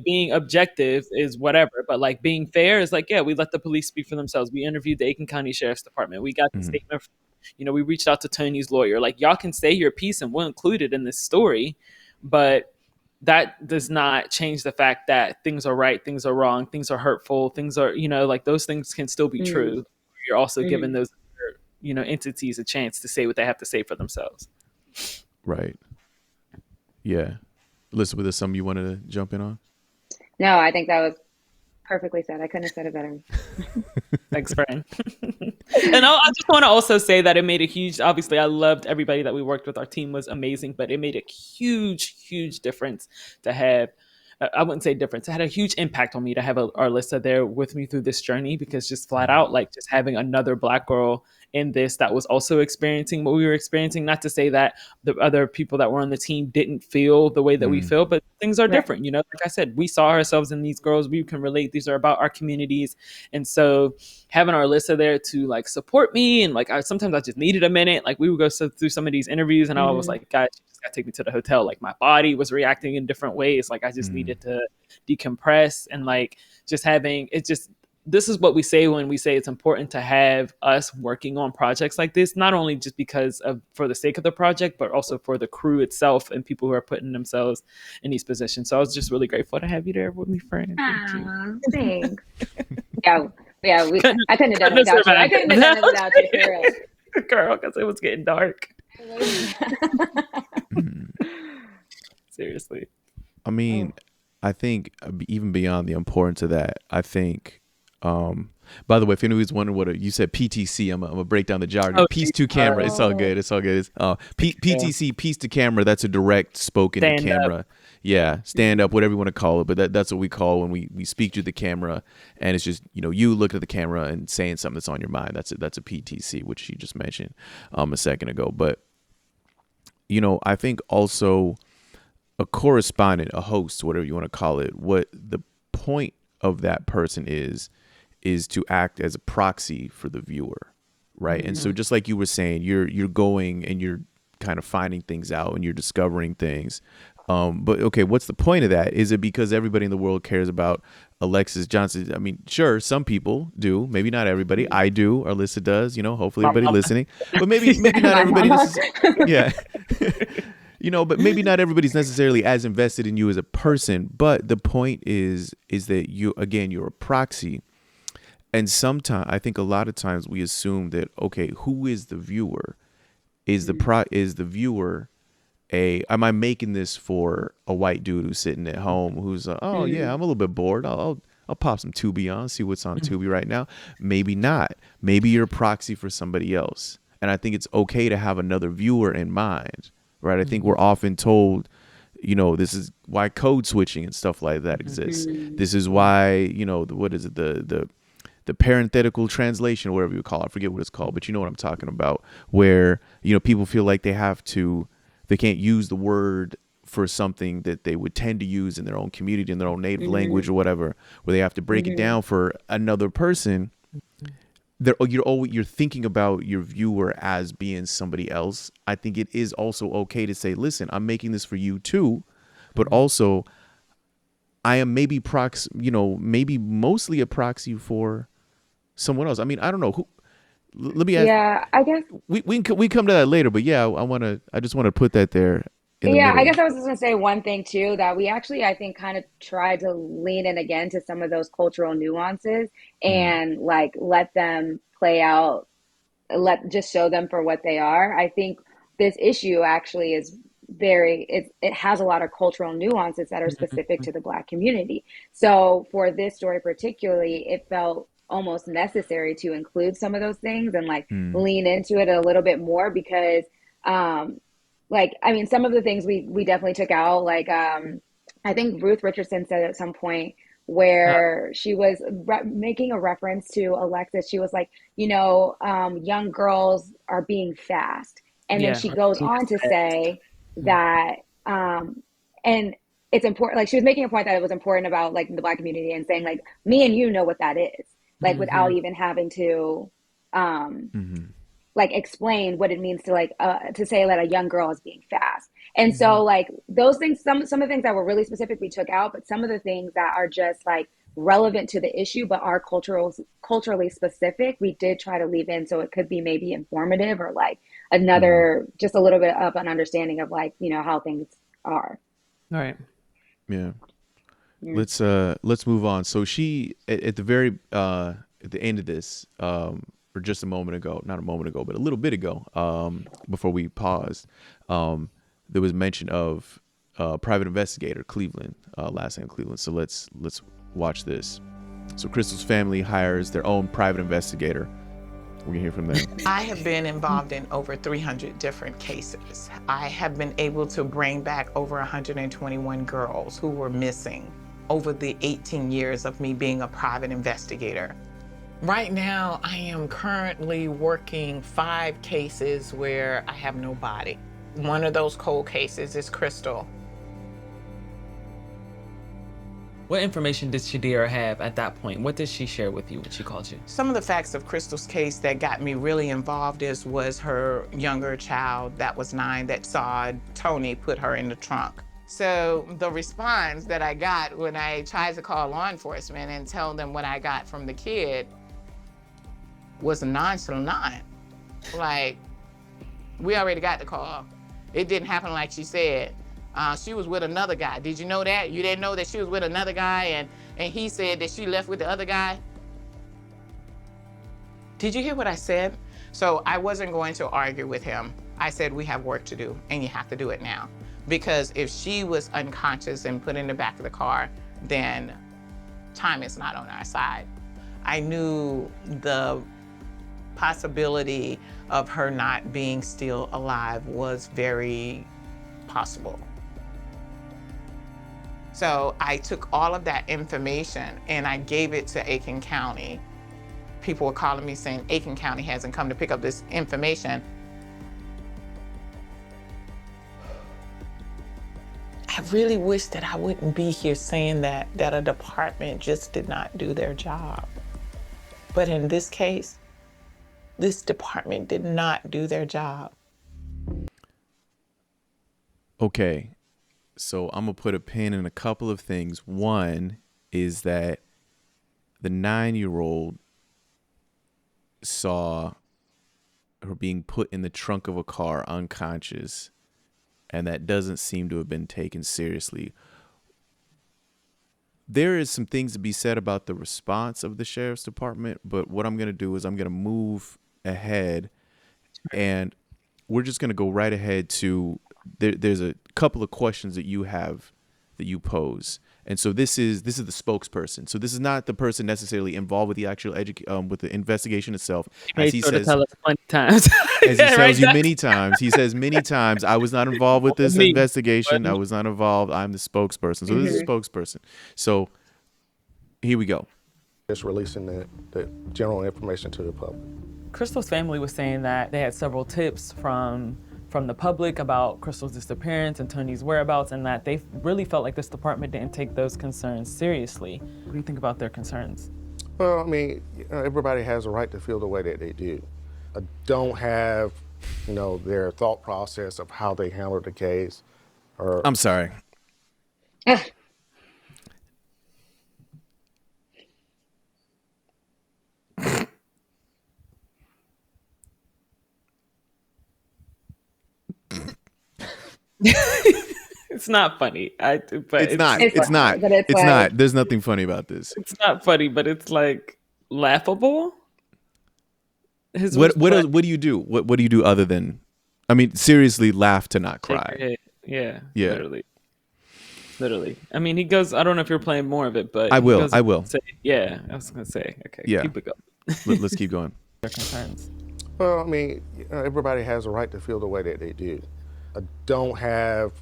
being objective is whatever, but like being fair is like, yeah, we let the police speak for themselves. We interviewed the Aiken County Sheriff's Department. We got the statement from, you know, we reached out to Tony's lawyer. Like, y'all can say your piece and we'll include it in this story, but that does not change the fact that things are right, things are wrong, things are hurtful, things are, you know, like those things can still be true. You're also giving those, you know, entities a chance to say what they have to say for themselves. Right. Yeah. Elizabeth, is something you wanted to jump in on? No, I think that was perfectly said. I couldn't have said it better. Thanks, friend. And I just want to also say that it made a huge, obviously I loved everybody that we worked with. Our team was amazing, but it made a huge difference to have, I wouldn't say difference, it had a huge impact on me to have Arlissa there with me through this journey, because just flat out, like just having another Black girl in this that was also experiencing what we were experiencing, not to say that the other people that were on the team didn't feel the way that we feel, but things are different. You know, like I said, we saw ourselves in these girls, we can relate, these are about our communities. And so having Arlissa there to like support me, and like sometimes I just needed a minute. Like we would go through some of these interviews and I was like, guys, you just gotta take me to the hotel. Like my body was reacting in different ways. Like I just needed to decompress, and like just having it just, this is what we say when we say it's important to have us working on projects like this, not only just because of for the sake of the project, but also for the crew itself and people who are putting themselves in these positions. So I was just really grateful to have you there with me, friend. Thanks. yeah, I couldn't have done it without you. I couldn't have done it without you, for real. Girl, because it was getting dark. Seriously. I mean, I think even beyond the importance of that, I think, by the way, if anybody's wondering what you said, PTC, I'm gonna break down the jargon. Piece to camera. It's all good. It's all good. It's PTC, piece to camera. That's a direct spoken to camera. Yeah, stand up, whatever you want to call it, but that's what we call when we speak to the camera, and it's just, you know, you look at the camera and saying something that's on your mind. That's a PTC, which you just mentioned a second ago. But you know, I think also a correspondent, a host, whatever you want to call it, what the point of that person is to act as a proxy for the viewer, right? And so just like you were saying, you're going and you're kind of finding things out and you're discovering things. But okay, what's the point of that? Is it because everybody in the world cares about Alexis Johnson? I mean, sure, some people do, maybe not everybody. I do, Arlissa does, you know, hopefully everybody listening. But maybe not everybody yeah. You know, but maybe not everybody's necessarily as invested in you as a person. But the point is that you're a proxy. And sometimes, I think a lot of times we assume that, okay, who is the viewer? Is the viewer am I making this for a white dude who's sitting at home who's oh yeah, I'm a little bit bored. I'll pop some Tubi on, see what's on Tubi right now. Maybe not. Maybe you're a proxy for somebody else. And I think it's okay to have another viewer in mind, right? I think we're often told, you know, this is why code switching and stuff like that exists. This is why, you know, what is it, the parenthetical translation, whatever you call it, I forget what it's called, but you know what I'm talking about, where, you know, people feel like they can't use the word for something that they would tend to use in their own community, in their own native language or whatever, where they have to break it down for another person. You're thinking about your viewer as being somebody else. I think it is also okay to say, listen, I'm making this for you too, but also I am maybe maybe mostly a proxy for someone else. I mean, I don't know who. Let me ask. Yeah, I guess we come to that later, but yeah, I just want to put that there in the Yeah, middle. I guess I was just gonna say one thing too, that we actually, I think, kind of tried to lean in again to some of those cultural nuances and like let them play out, just show them for what they are. I think this issue actually is it has a lot of cultural nuances that are specific to the Black community. So for this story particularly, it felt almost necessary to include some of those things and like lean into it a little bit more because like, I mean, some of the things we definitely took out, like I think Ruth Richardson said at some point where she was making a reference to Alexis. She was like, you know, young girls are being fast. And then she goes on to say that, and it's important, like she was making a point that it was important about like the Black community and saying like, me and you know what that is, like without even having to, like explain what it means to like to say that a young girl is being fast. And so like those things, some of the things that were really specific we took out, but some of the things that are just like relevant to the issue but are culturally specific, we did try to leave in so it could be maybe informative or like another just a little bit of an understanding of like, you know, how things are. All right. Yeah. Let's move on. So she at the very at the end of this or just a moment ago, not a moment ago, but a little bit ago, before we paused, there was mention of private investigator, Cleveland, last name Cleveland. So let's watch this. So Crystal's family hires their own private investigator. We're gonna hear from them. I have been involved in over 300 different cases. I have been able to bring back over 121 girls who were missing over the 18 years of me being a private investigator. Right now, I am currently working 5 cases where I have no body. One of those cold cases is Crystal. What information did Shadira have at that point? What did she share with you when she called you? Some of the facts of Crystal's case that got me really involved was her younger child that was 9 that saw Tony put her in the trunk. So the response that I got when I tried to call law enforcement and tell them what I got from the kid was nonchalant. Like, we already got the call. It didn't happen like she said. She was with another guy. Did you know that? You didn't know that she was with another guy and he said that she left with the other guy? Did you hear what I said? So I wasn't going to argue with him. I said, we have work to do and you have to do it now. Because if she was unconscious and put in the back of the car, then time is not on our side. I knew the possibility of her not being still alive was very possible. So I took all of that information and I gave it to Aiken County. People were calling me saying Aiken County hasn't come to pick up this information. I really wish that I wouldn't be here saying that a department just did not do their job. But in this case, this department did not do their job. Okay, so I'm gonna put a pin in a couple of things. One is that the 9-year-old saw her being put in the trunk of a car unconscious, and that doesn't seem to have been taken seriously. There is some things to be said about the response of the sheriff's department, but what I'm going to do is I'm going to move ahead, and we're just going to go right ahead to there's a couple of questions that you have that you pose. And so this is the spokesperson. So this is not the person necessarily involved with the actual with the investigation itself. As he says, tell us plenty times. As he tells you many times, he says many times, I was not involved with this investigation. I was not involved. I'm the spokesperson. So this is a spokesperson. So here we go. Just releasing the general information to the public. Crystal's family was saying that they had several tips from the public about Crystal's disappearance and Tony's whereabouts, and that they really felt like this department didn't take those concerns seriously. What do you think about their concerns? Well, I mean, everybody has a right to feel the way that they do. I don't have, their thought process of how they handled the case. Or I'm sorry. It's not funny. It's not. There's nothing funny about this. It's not funny, but it's like laughable. What do you do? What do you do other than, I mean, seriously, laugh to not cry? Yeah. Literally. I mean, he goes. I don't know if you're playing more of it, but I will. I was gonna say. Okay. Yeah. Keep it going. Let's keep going. Their concerns. Well, I mean, everybody has a right to feel the way that they do. I don't have,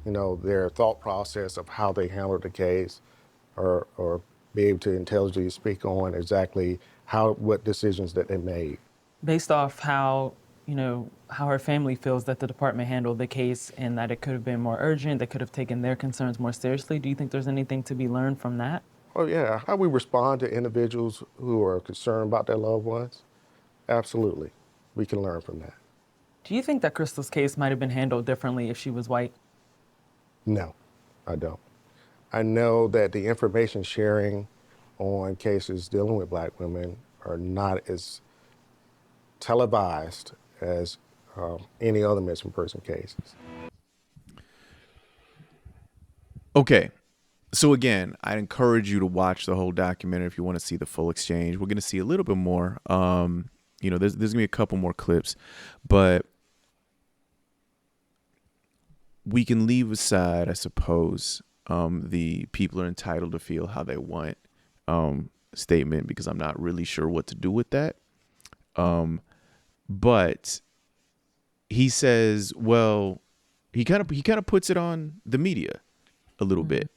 their thought process of how they handled the case, or be able to intelligently speak on exactly what decisions that they made. Based off how her family feels that the department handled the case and that it could have been more urgent, they could have taken their concerns more seriously. Do you think there's anything to be learned from that? Oh yeah, how we respond to individuals who are concerned about their loved ones, absolutely, we can learn from that. Do you think that Crystal's case might have been handled differently if she was white? No, I don't. I know that the information sharing on cases dealing with Black women are not as televised as any other missing person cases. Okay. So again, I encourage you to watch the whole documentary if you want to see the full exchange. We're going to see a little bit more. There's going to be a couple more clips, but we can leave aside, I suppose, the people are entitled to feel how they want statement, because I'm not really sure what to do with that. But he says, well, he kind of puts it on the media a little bit.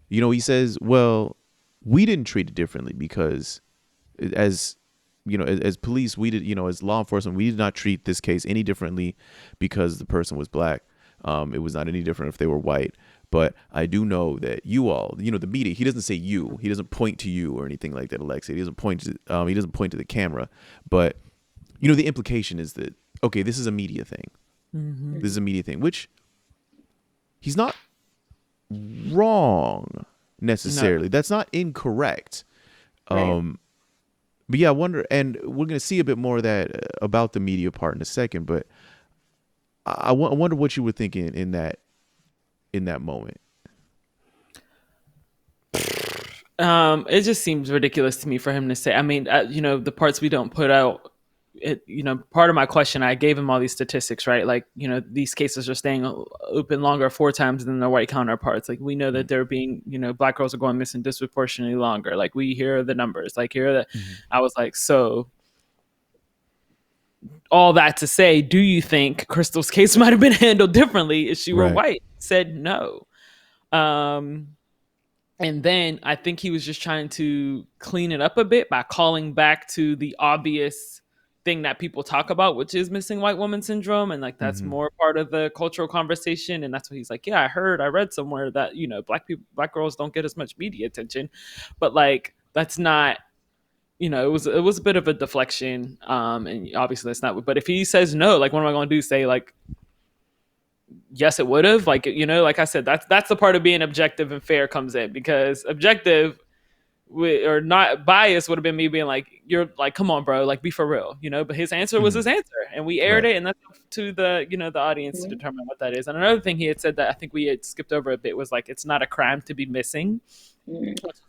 He says, well, we didn't treat it differently because as police, we did, as law enforcement, we did not treat this case any differently because the person was Black. It was not any different if they were white. But I do know that you all, the media, he doesn't say you, he doesn't point to you or anything like that, Alexis. He doesn't point to the camera. But, the implication is that, okay, this is a media thing. Mm-hmm. This is a media thing, which he's not wrong necessarily. No. That's not incorrect. Right. But yeah, I wonder, and we're going to see a bit more of that about the media part in a second, but I wonder what you were thinking in that moment. It just seems ridiculous to me for him to say. I mean, the parts we don't put out. Part of my question, I gave him all these statistics, right? Like, these cases are staying open longer 4 times than their white counterparts. Like, we know that they're being, Black girls are going missing disproportionately longer. Like, we hear the numbers. Like, I was like, so all that to say, do you think Crystal's case might have been handled differently if she were white? He said no. And then I think he was just trying to clean it up a bit by calling back to the obvious thing that people talk about, which is missing white woman syndrome. And like, that's more part of the cultural conversation. And that's what he's like, yeah, I read somewhere that, black girls don't get as much media attention, but like, that's not, it was a bit of a deflection. And obviously that's not, but if he says no, like, what am I going to do? Say like, yes, it would have. Like, like I said, that's the part of being objective and fair comes in, because objective or not biased would have been me being like, you're like, come on, bro, like, be for real, but his answer was his answer, and we aired it, and that's up to the the audience to determine what that is. And another thing he had said that I think we had skipped over a bit was like, it's not a crime to be missing.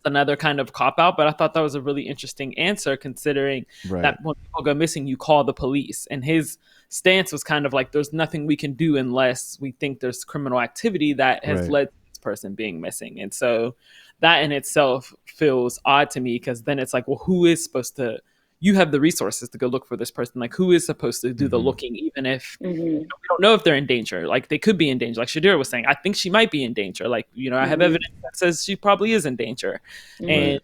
Another kind of cop out, but I thought that was a really interesting answer, considering that when people go missing, you call the police. And his stance was kind of like, there's nothing we can do unless we think there's criminal activity that has led to this person being missing. And so that in itself feels odd to me, because then it's like, well, who is supposed to? You have the resources to go look for this person. Like, who is supposed to do the looking, even if we don't know if they're in danger? Like, they could be in danger. Like Shadira was saying, I think she might be in danger. Like, I have evidence that says she probably is in danger. And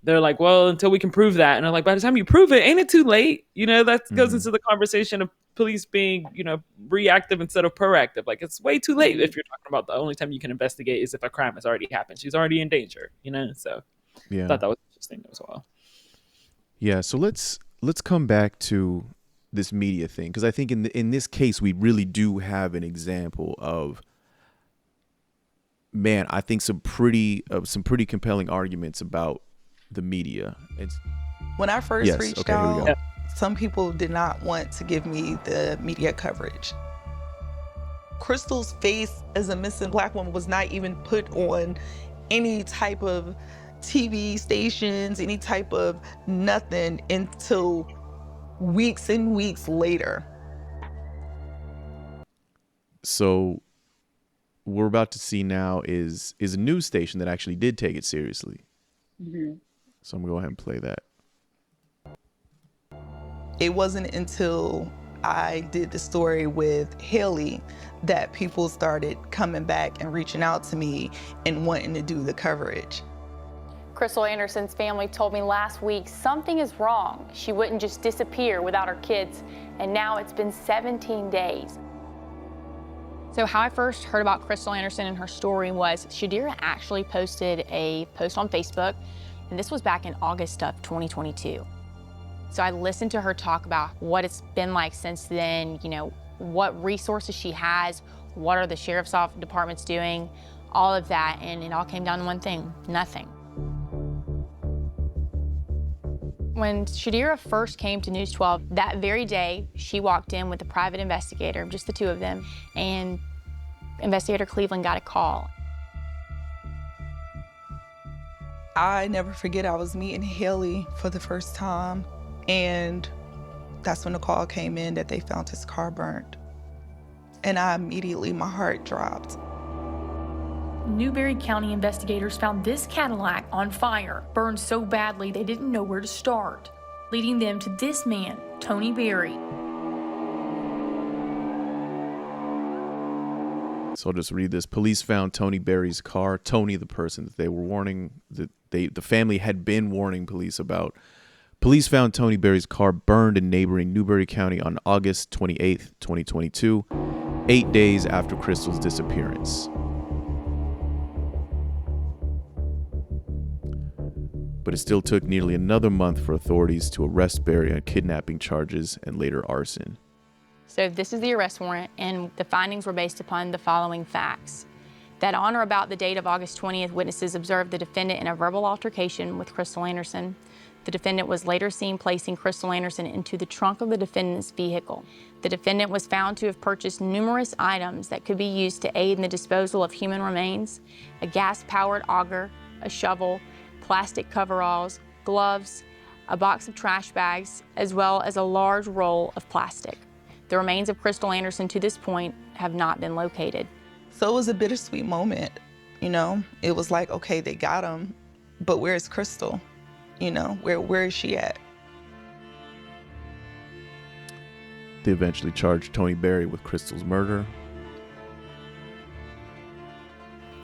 they're like, well, until we can prove that. And I'm like, by the time you prove it, ain't it too late? That goes into the conversation of police being, reactive instead of proactive. Like, it's way too late if you're talking about the only time you can investigate is if a crime has already happened. She's already in danger, So I thought that was interesting as well. Yeah, so let's come back to this media thing, because I think in this case we really do have an example of, man, I think some pretty compelling arguments about the media. When I first reached out, some people did not want to give me the media coverage. Crystal's face as a missing black woman was not even put on any type of TV stations, any type of nothing, until weeks and weeks later. So what we're about to see now is a news station that actually did take it seriously. So I'm gonna go ahead and play that. It wasn't until I did the story with Haley that people started coming back and reaching out to me and wanting to do the coverage. Crystal Anderson's family told me last week something is wrong. She wouldn't just disappear without her kids, and now it's been 17 days. So how I first heard about Crystal Anderson and her story was Shadira actually posted a post on Facebook, and this was back in August of 2022. So I listened to her talk about what it's been like since then, what resources she has, what are the sheriff's departments doing, all of that, and it all came down to one thing: nothing. When Shadira first came to News 12, that very day, she walked in with a private investigator, just the two of them, and Investigator Cleveland got a call. I never forget, I was meeting Haley for the first time, and that's when the call came in that they found his car burned. And my heart dropped. Newberry County investigators found this Cadillac on fire, burned so badly they didn't know where to start, leading them to this man, Tony Berry. So I'll just read this. Police found Tony Berry's car. Tony, the person that they were warning, the family had been warning police about. Police found Tony Berry's car burned in neighboring Newberry County on August 28th, 2022, 8 days after Crystal's disappearance. But it still took nearly another month for authorities to arrest Berry on kidnapping charges and later arson. So this is the arrest warrant, and the findings were based upon the following facts. That on or about the date of August 20th, witnesses observed the defendant in a verbal altercation with Crystal Anderson. The defendant was later seen placing Crystal Anderson into the trunk of the defendant's vehicle. The defendant was found to have purchased numerous items that could be used to aid in the disposal of human remains: a gas-powered auger, a shovel, plastic coveralls, gloves, a box of trash bags, as well as a large roll of plastic. The remains of Crystal Anderson to this point have not been located. So it was a bittersweet moment, It was like, okay, they got him, but where is Crystal? Where is she at? They eventually charged Tony Berry with Crystal's murder.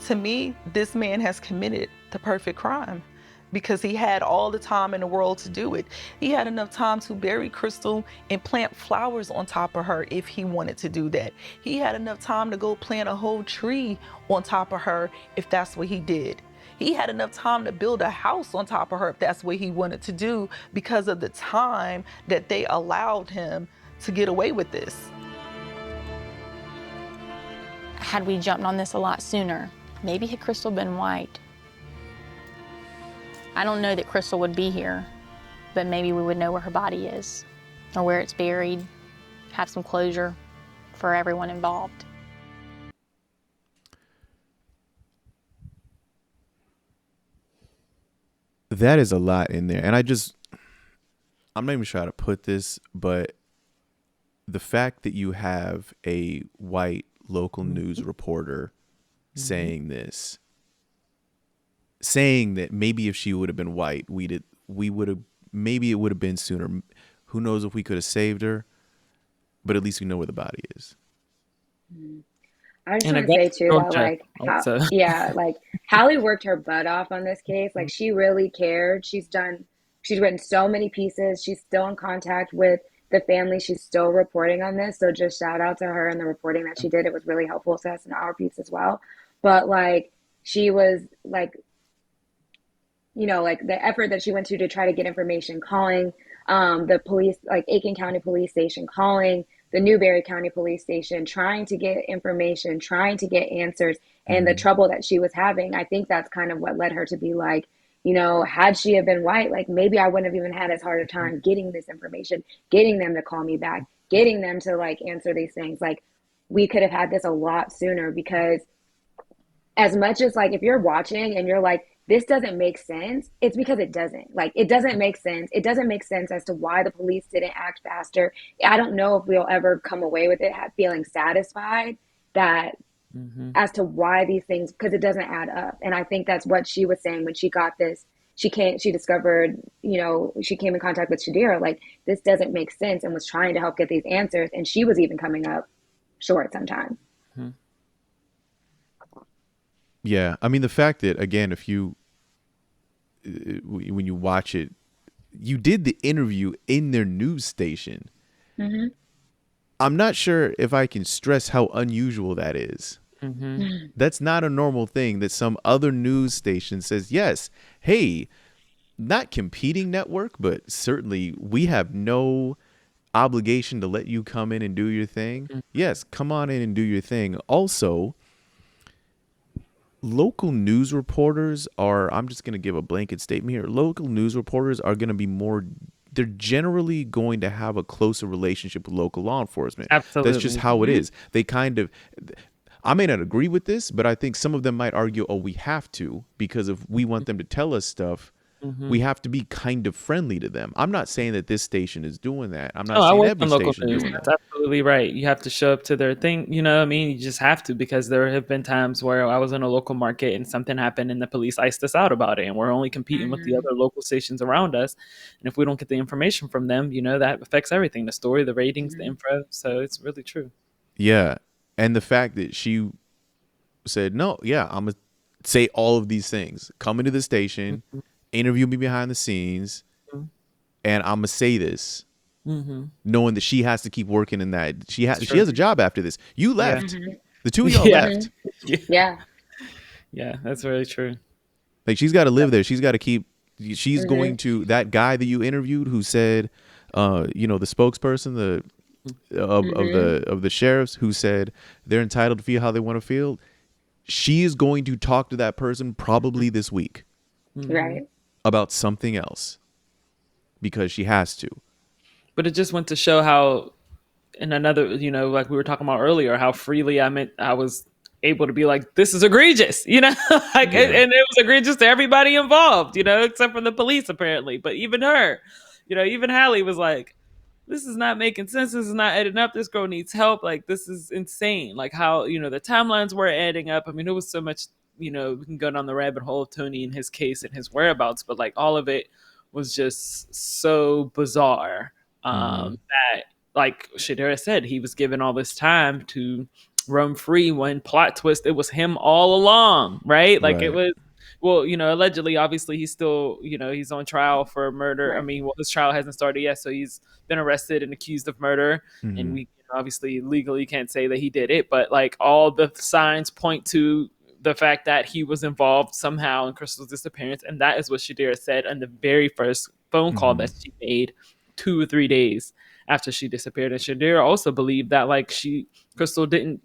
to me, this man has committed the perfect crime because he had all the time in the world to do it. He had enough time to bury Crystal and plant flowers on top of her if he wanted to do that. He had enough time to go plant a whole tree on top of her if that's what he did. He had enough time to build a house on top of her if that's what he wanted to do because of the time that they allowed him to get away with this. Had we jumped on this a lot sooner, maybe had Crystal been white. I don't know that Crystal would be here, but maybe we would know where her body is or where it's buried, have some closure for everyone involved. That is a lot in there. And I'm not even sure how to put this, but the fact that you have a white local news reporter saying this, saying that maybe if she would have been white, maybe it would have been sooner. Who knows if we could have saved her, but at least we know where the body is. I just want to say too that like Hallie worked her butt off on this case. Like she really cared. She's written so many pieces. She's still in contact with the family. She's still reporting on this. So just shout out to her and the reporting that she did. It was really helpful to us in our piece as well. But like she was like, you know, like the effort that she went to try to get information, calling the police, like Aiken County Police Station, calling the Newberry County Police Station, trying to get information, trying to get answers, and the trouble that she was having. I think that's kind of what led her to be like, you know, had she have been white, like maybe I wouldn't have even had as hard a time getting this information, getting them to call me back, getting them to like answer these things. Like we could have had this a lot sooner, because as much as like if you're watching and you're like, this doesn't make sense, it's because it doesn't. Like, it doesn't make sense. It doesn't make sense as to why the police didn't act faster. I don't know if we'll ever come away with it feeling satisfied that as to why these things, because it doesn't add up. And I think that's what she was saying when she got this. She discovered, you know, she came in contact with Shadira, like, this doesn't make sense, and was trying to help get these answers. And she was even coming up short sometimes. Yeah, I mean, the fact that, again, when you watch it, you did the interview in their news station. I'm not sure if I can stress how unusual that is. That's not a normal thing that some other news station says, yes, hey, not competing network, but certainly we have no obligation to let you come in and do your thing. Yes, come on in and do your thing. Also, local news reporters are, I'm just going to give a blanket statement here. Local news reporters are going to be they're generally going to have a closer relationship with local law enforcement. Absolutely. That's just how it is. They I may not agree with this, but I think some of them might argue, oh, we have to, because if we want them to tell us stuff, we have to be kind of friendly to them. I'm not saying that this station is doing that. I'm not saying every station is doing that. That's absolutely right. You have to show up to their thing. You know what I mean? You just have to, because there have been times where I was in a local market and something happened and the police iced us out about it. And we're only competing with the other local stations around us. And if we don't get the information from them, you know, that affects everything, the story, the ratings, the info. So it's really true. Yeah. And the fact that she said, no, yeah, I'm going to say all of these things. Come into the station, interview me behind the scenes, and I'm going to say this, knowing that she has to keep working in that. She has a job after this. You left. The two of y'all left. Yeah, that's really true. Like, she's got to live there. She's got to keep, she's going to, that guy that you interviewed who said, you know, the spokesperson, of the sheriffs, who said they're entitled to feel how they want to feel. She is going to talk to that person probably this week. Right. About something else, because she has to. But it just went to show how, in another, you know, like we were talking about earlier, how freely I was able to be like, this is egregious, you know, like, and it was egregious to everybody involved, you know, except for the police apparently. But even her, you know, even Hallie was like, this is not making sense. This is not adding up. This girl needs help. Like, this is insane. Like how, you know, the timelines were adding up. I mean, it was so much, you know, we can go down the rabbit hole of Tony and his case and his whereabouts, but like all of it was just so bizarre that, like Shadira said, he was given all this time to roam free, when plot twist, it was him all along, right? Like it Right. was, well, allegedly, obviously, he's still, he's on trial for murder. I Right. mean, well, his trial hasn't started yet, so he's been arrested and accused of murder. And Mhm. we obviously legally can't say that he did it, but like all the signs point to the fact that he was involved somehow in Crystal's disappearance. And that is what Shadira said on the very first phone call that she made 2 or 3 days after she disappeared. And Shadira also believed that like Crystal didn't,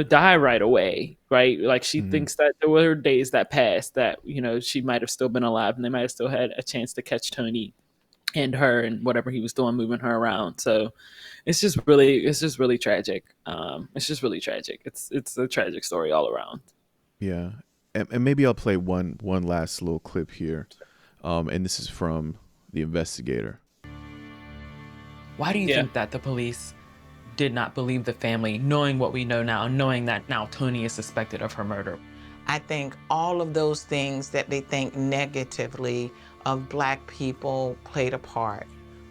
die right away, right? Like she thinks that there were days that passed that, she might have still been alive and they might have still had a chance to catch Tony and her and whatever he was doing, moving her around. So it's just really tragic. It's just really tragic. It's a tragic story all around. Yeah, and maybe I'll play one last little clip here, and this is from the investigator. Why do you think that the police did not believe the family, knowing what we know now, knowing that now Tony is suspected of her murder? I think all of those things that they think negatively of Black people played a part.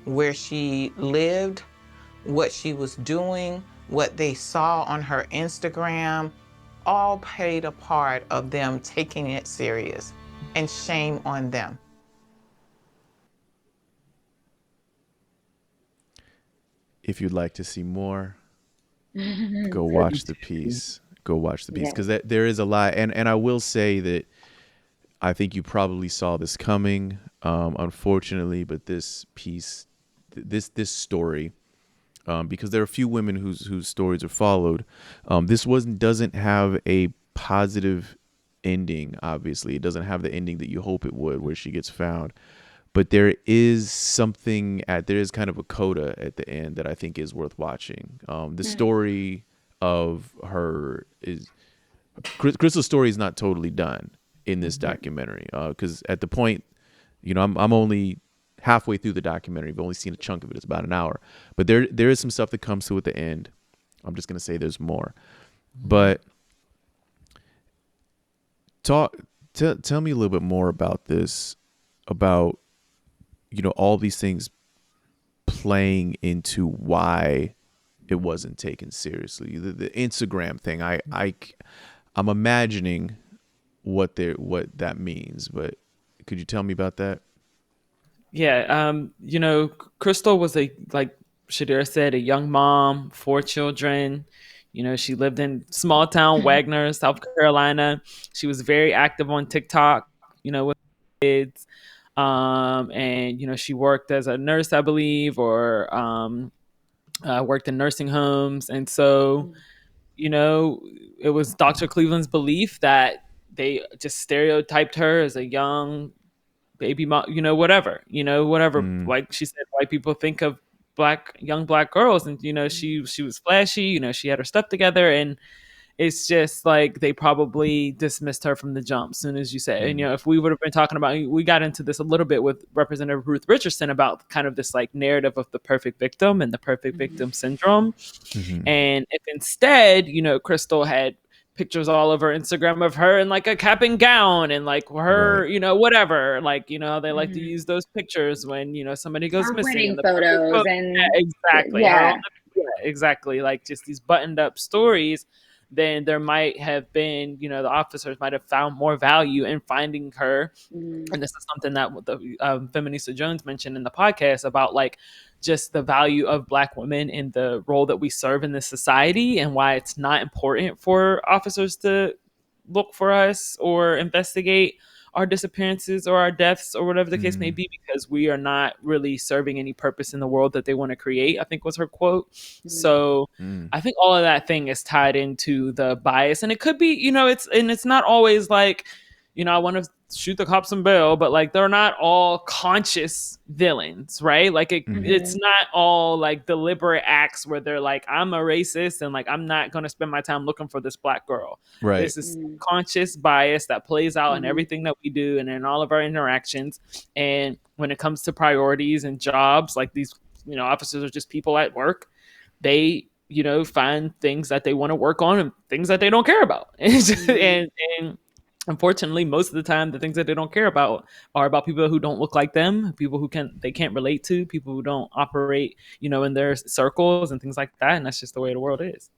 Where she lived, what she was doing, what they saw on her Instagram, all played a part of them taking it serious, and shame on them. If you'd like to see more, go watch the piece. Go watch the piece, Yeah. because there is a lot. And I will say that I think you probably saw this coming, unfortunately, but this piece, this story, because there are a few women whose stories are followed. This doesn't have a positive ending. Obviously, it doesn't have the ending that you hope it would, where she gets found. But there is there is kind of a coda at the end that I think is worth watching. The story of her Crystal's story is not totally done in this documentary, because at the point, I'm only halfway through the documentary. I've only seen a chunk of it. It's about an hour, but there is some stuff that comes through at the end. I'm just gonna say there's more, but tell me a little bit more about this, about all these things playing into why it wasn't taken seriously. The Instagram thing, I'm imagining what that means, but could you tell me about that? Yeah, Crystal was like Shadira said, a young mom, 4 children. She lived in small town Wagner, South Carolina. She was very active on TikTok, with kids. And she worked as a nurse, I believe, or worked in nursing homes. And so, it was Dr. Cleveland's belief that they just stereotyped her as a young baby mom, whatever. Like she said, white people think of young black girls, and she was flashy, she had her stuff together, and it's just like they probably dismissed her from the jump soon as you said. And if we would have been talking about, we got into this a little bit with Representative Ruth Richardson about kind of this like narrative of the perfect victim and the perfect victim syndrome. And if instead, Crystal had pictures all over Instagram of her in like a cap and gown and like her, whatever, like, they like to use those pictures when, somebody goes Her missing. wedding And photos and yeah, exactly. yeah. Yeah, exactly. Like just these buttoned up stories, then there might have been, the officers might have found more value in finding her. And this is something that the Feminista Jones mentioned in the podcast about like just the value of Black women and the role that we serve in this society, and why it's not important for officers to look for us or investigate our disappearances or our deaths or whatever the case may be, because we are not really serving any purpose in the world that they want to create, I think was her quote. So I think all of that thing is tied into the bias, and it could be, it's not always like, I want to shoot the cops and bail, but like they're not all conscious villains, right? Like it's not all like deliberate acts where they're like, I'm a racist and like I'm not going to spend my time looking for this Black girl. Right. This is conscious bias that plays out in everything that we do and in all of our interactions. And when it comes to priorities and jobs, like these, officers are just people at work. They, find things that they want to work on and things that they don't care about. And unfortunately, most of the time, the things that they don't care about are about people who don't look like them, people who they can't relate to, people who don't operate, in their circles and things like that. And that's just the way the world is.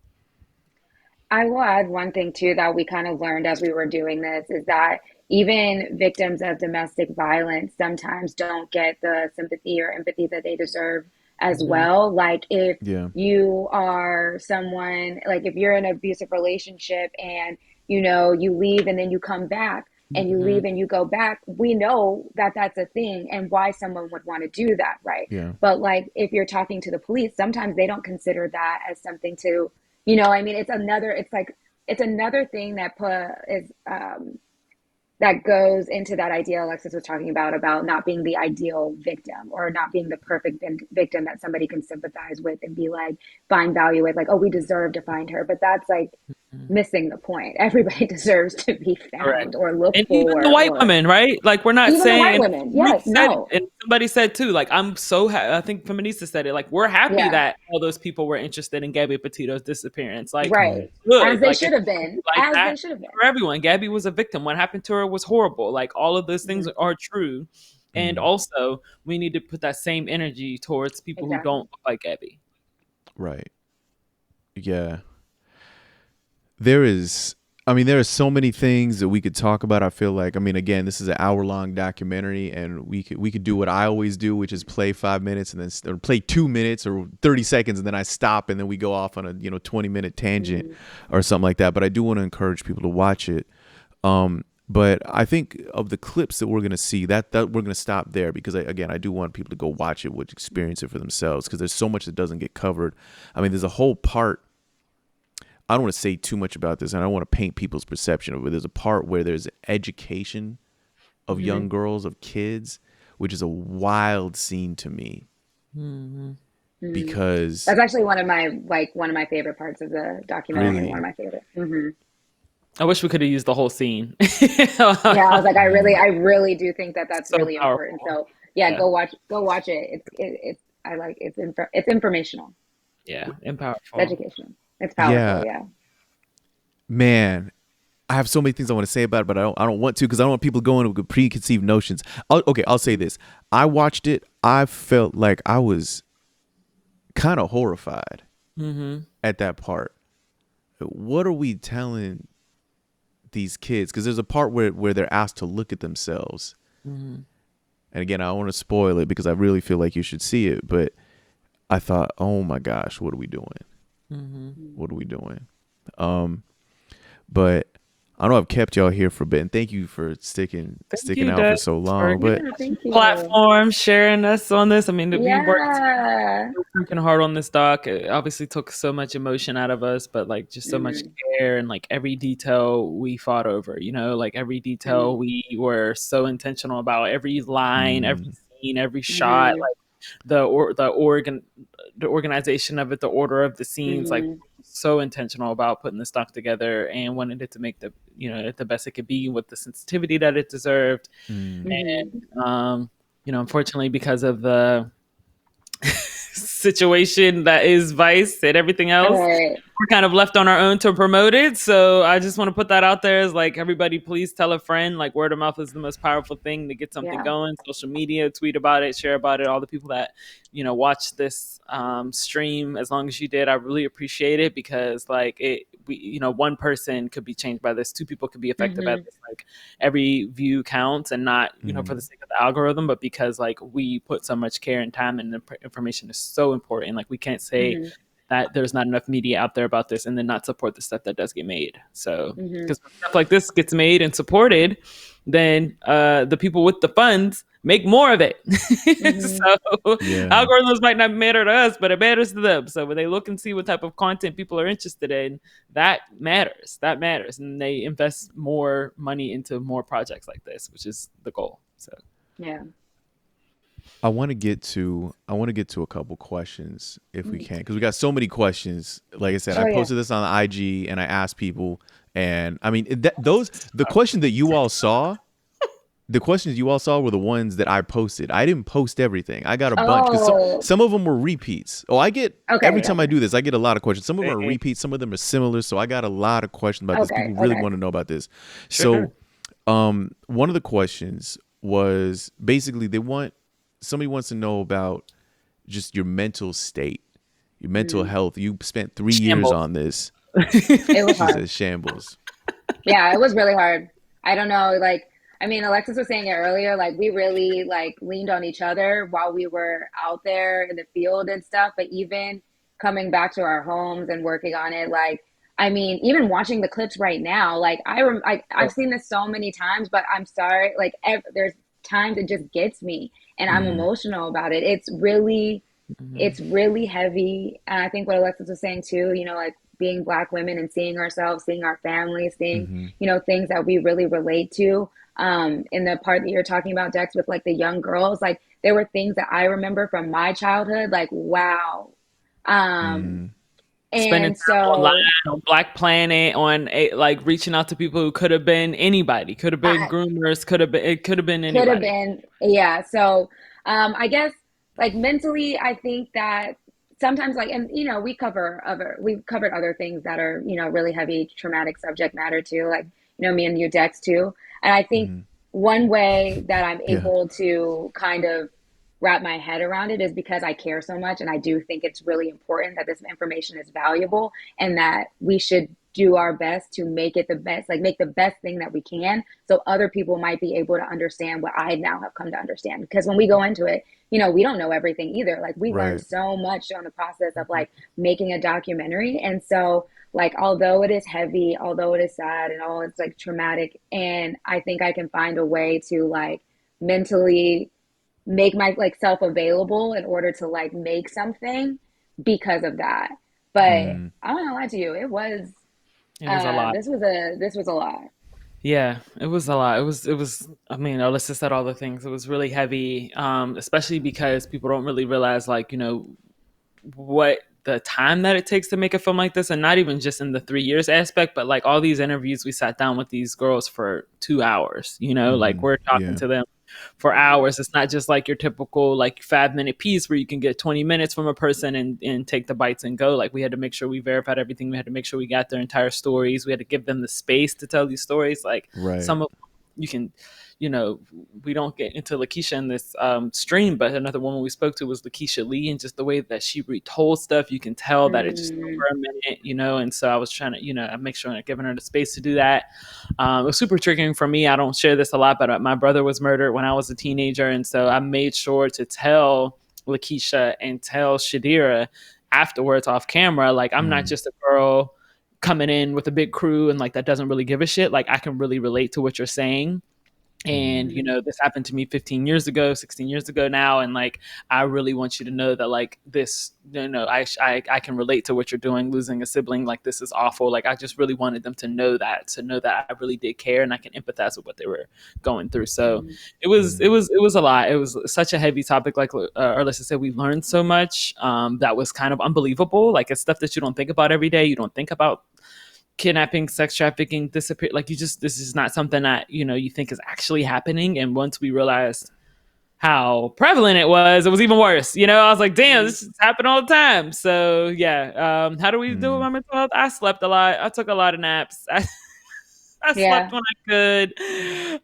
I will add one thing too that we kind of learned as we were doing this is that even victims of domestic violence sometimes don't get the sympathy or empathy that they deserve as Mhm. well. Like if Yeah. you are someone, like if you're in an abusive relationship and you leave and then you come back and you Mhm. leave and you go back, we know that that's a thing and why someone would want to do that, right? Yeah. But like if you're talking to the police, sometimes they don't consider that as something to I mean, it's another thing that that goes into that idea Alexis was talking about not being the ideal victim or not being the perfect victim that somebody can sympathize with and be like, find value with, like, oh, we deserve to find her. But that's like missing the point. Everybody deserves to be Correct. found or looked And even the for, white or women, right? Like we're not even the white saying, women. we Yes, said, no. and somebody said too, like I'm so I think Feminista said it, like we're happy Yeah, that all those people were interested in Gabby Petito's disappearance. Like right. As good. they Like should it have should be been. like As that they should have been. for everyone. Gabby was a victim. What happened to her was horrible. Like all of those things are true. And also we need to put that same energy towards people who Exactly. don't look like Gabby. Right. Yeah. There is, I mean, there are so many things that we could talk about. I feel like, I mean, again, this is an hour-long documentary, and we could do what I always do, which is play 5 minutes and then or play 2 minutes or 30 seconds, and then I stop, and then we go off on a 20-minute tangent or something like that. But I do want to encourage people to watch it. But I think of the clips that we're going to see, that we're going to stop there because, I do want people to go watch it, which experience it for themselves, because there's so much that doesn't get covered. I mean, there's a whole part. I don't want to say too much about this, and I don't want to paint people's perception of it. There's a part where there's education of young girls, of kids, which is a wild scene to me. Because That's actually one of my favorite parts of the documentary. One really, of my favorite. I wish we could have used the whole scene. Yeah, I was like, I really do think that that's So really powerful. important. So yeah, Yeah. go watch it. It's informational. Yeah. And It's powerful. educational. It's powerful. yeah, Yeah. man, I have so many things I want to say about it, but I don't want to because I don't want people going with preconceived notions. I'll say this. I watched it. I felt like I was kind of horrified at that part. What are we telling these kids? Because there's a part where they're asked to look at themselves. And again, I don't want to spoil it because I really feel like you should see it. But I thought, oh my gosh, what are we doing? What are we doing? But I know I've kept y'all here for a bit, and thank you for sticking out for so long. But Thank you. Platform sharing us on this. I mean, we worked Yeah. working hard on this doc. It obviously took so much emotion out of us, but like just so much care and like every detail we fought over, like every detail we were so intentional about, every line, every scene, every shot, like the organization of it, the order of the scenes, like so intentional about putting this doc together and wanted it to make the it the best it could be with the sensitivity that it deserved. And unfortunately, because of the situation that is Vice and everything else, we're kind of left on our own to promote it. So I just want to put that out there as like, everybody, please tell a friend. Like, word of mouth is the most powerful thing to get something going. Social media, tweet about it, share about it. All the people that watch this stream, as long as you did, I really appreciate it, because like one person could be changed by this, 2 people could be affected by this. Like, every view counts, and not for the sake of the algorithm, but because like we put so much care and time, and the information is so important. Like, we can't say that there's not enough media out there about this and then not support the stuff that does get made. So because stuff like this gets made and supported, then the people with the funds make more of it. So algorithms might not matter to us, but it matters to them. So when they look and see what type of content people are interested in, that matters. And they invest more money into more projects like this, which is the goal. So yeah. I want to get to a couple questions if we can, because we got so many questions. Like I said, I posted this on the IG and I asked people, and I mean the questions that you all saw, were the ones that I posted. I didn't post everything. I got a bunch because some of them were repeats. I get every time I do this, I get a lot of questions. Some of them are repeats, some of them are similar. So I got a lot of questions about this. People really want to know about this. So, one of the questions was basically somebody wants to know about just your mental state, your mental health. You spent 3 years on this. It was She hard. says shambles. Yeah, it was really hard. I don't know, like, I mean, Alexis was saying it earlier, like we really like leaned on each other while we were out there in the field and stuff, but even coming back to our homes and working on it, like, I mean, even watching the clips right now, like I've seen this so many times, but I'm sorry, like there's times it just gets me and I'm Mm-hmm. emotional about it. It's really heavy. And I think what Alexis was saying too, you know, like being Black women and seeing ourselves, seeing our families, seeing, Mm-hmm. you know, things that we really relate to. In the part that you're talking about, Dex, with like the young girls, like there were things that I remember from my childhood, like, wow. Um, Mm-hmm. Spending and time online so on Black Planet, like reaching out to people who could have been anybody, could have been I, groomers, could have been could have anybody. been, yeah. So, I guess like mentally, I think that sometimes like, and you know, we've covered other things that are, you know, really heavy traumatic subject matter too. Like, you know, me and you, Dex too. And I think Mm-hmm. one way that I'm Yeah. able to kind of wrap my head around it is because I care so much. And I do think it's really important that this information is valuable and that we should do our best to make it the best, like make the best thing that we can. So other people might be able to understand what I now have come to understand. Because when we go into it, you know, we don't know everything either. Like we learned Right. so much on the process of like making a documentary. And so like, although it is heavy, although it is sad and all it's like traumatic, and I think I can find a way to like mentally make my like self available in order to like make something because of that. But Mm. I'm not gonna lie to you, it was It was a lot. this was a lot. Yeah, it was a lot. It was I mean, Alyssa said all the things. It was really heavy, especially because people don't really realize, like, you know, what the time that it takes to make a film like this, and not even just in the 3 years aspect, but like all these interviews, we sat down with these girls for 2 hours, you know, like Mm-hmm. we're talking Yeah. to them for hours. It's not just like your typical like 5 minute piece where you can get 20 minutes from a person and take the bites and go. Like we had to make sure we verified everything. We had to make sure we got their entire stories. We had to give them the space to tell these stories. Like Right. some of you can, you know, we don't get into Lakeisha in this stream, but another woman we spoke to was Lakeisha Lee, and just the way that she retold stuff, you can tell that it just took her a minute, you know. And so I was trying to, you know, make sure I'm giving her the space to do that. It was super triggering for me. I don't share this a lot, but my brother was murdered when I was a teenager, and so I made sure to tell Lakeisha and tell Shadira afterwards off camera, like I'm not Mm. just a girl coming in with a big crew and like that doesn't really give a shit. Like I can really relate to what you're saying. And you know, this happened to me 15 years ago, 16 years ago now, and like I really want you to know that like this, you know, I can relate to what you're doing. Losing a sibling, like this is awful. Like I just really wanted them to know that I really did care and I can empathize with what they were going through. So it was a lot. It was such a heavy topic. Like Arlissa said, we learned so much that was kind of unbelievable. Like it's stuff that you don't think about every day. You don't think about kidnapping, sex trafficking, disappear. Like you just, this is not something that, you know, you think is actually happening. And once we realized how prevalent it was even worse. You know, I was like, damn, this is happening all the time. So yeah. How do we do with my mental health? I slept a lot. I took a lot of naps. I slept Yeah. when I could.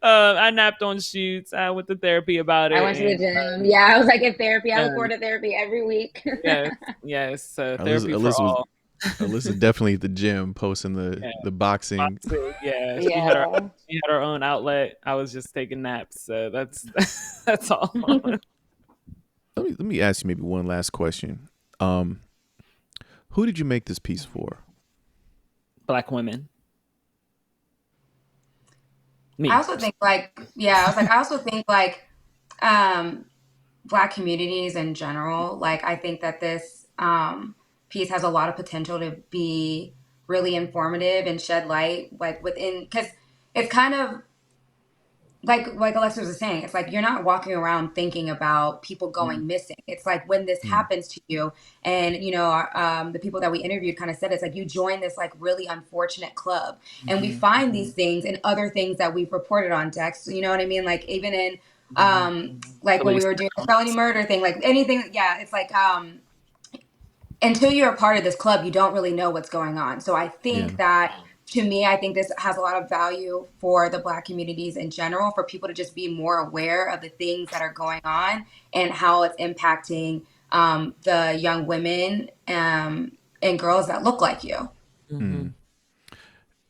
I napped on shoots. I went to therapy about I it. went to the And gym. Yeah, I was like in therapy. I look yeah, forward to therapy every week. yes, yes. So Alyssa, therapy for Alyssa was all. Alyssa definitely at the gym posting Yeah. the boxing. Yeah, Yeah. she had her own outlet. I was just taking naps, so that's that's all. Let me ask you maybe one last question. Who did you make this piece for? Black women. Me. I also think like, yeah, I was like, I also think like Black communities in general, like I think that this piece has a lot of potential to be really informative and shed light like within, because it's kind of like Alexis was saying, it's like you're not walking around thinking about people going missing. It's like when this happens to you, and you know, the people that we interviewed kind of said it's like you join this like really unfortunate club, and we find these things and other things that we've reported on Dex. You know what I mean? Like even in like when we Police. were doing the felony murder thing, like anything, yeah, it's like until you're a part of this club, you don't really know what's going on. So I think that to me, I think this has a lot of value for the Black communities in general, for people to just be more aware of the things that are going on and how it's impacting the young women and girls that look like you. Mm-hmm.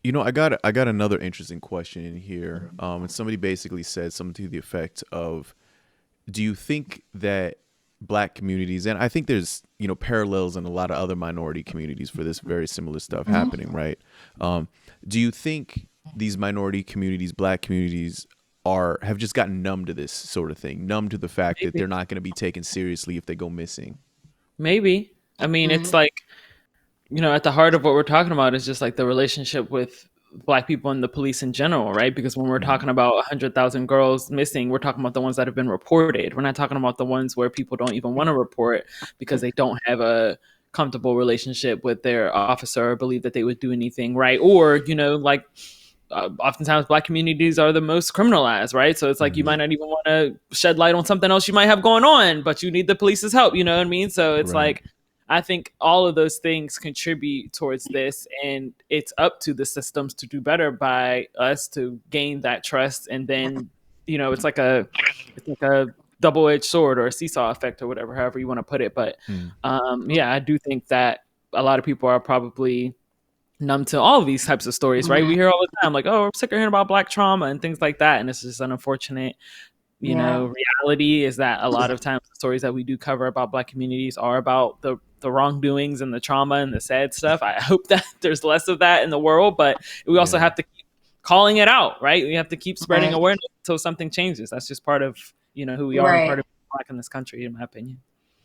You know, I got another interesting question in here. And somebody basically said something to the effect of, do you think that Black communities, and I think there's, you know, parallels in a lot of other minority communities for this very similar stuff happening, right? Do you think these minority communities, Black communities, have just gotten numb to this sort of thing, numb to the fact that they're not going to be taken seriously if they go missing? Maybe. I mean, it's like, you know, at the heart of what we're talking about is just like the relationship with Black people and the police in general, right? Because when we're talking about 100,000 girls missing, we're talking about the ones that have been reported. We're not talking about the ones where people don't even want to report because they don't have a comfortable relationship with their officer or believe that they would do anything right. Or, you know, like oftentimes Black communities are the most criminalized, right? So it's like you might not even want to shed light on something else you might have going on, but you need the police's help, you know what I mean? So it's like, I think all of those things contribute towards this, and it's up to the systems to do better by us to gain that trust. And then, you know, it's like a double-edged sword or a seesaw effect or whatever, however you want to put it. But yeah, I do think that a lot of people are probably numb to all of these types of stories, right? We hear all the time, like, oh, we're sick of hearing about Black trauma and things like that. And it's just an unfortunate, you know, reality is that a lot of times the stories that we do cover about Black communities are about the wrongdoings and the trauma and the sad stuff. I hope that there's less of that in the world, but we also have to keep calling it out, right? We have to keep spreading awareness until something changes. That's just part of, you know, who we are and part of Black in this country, in my opinion.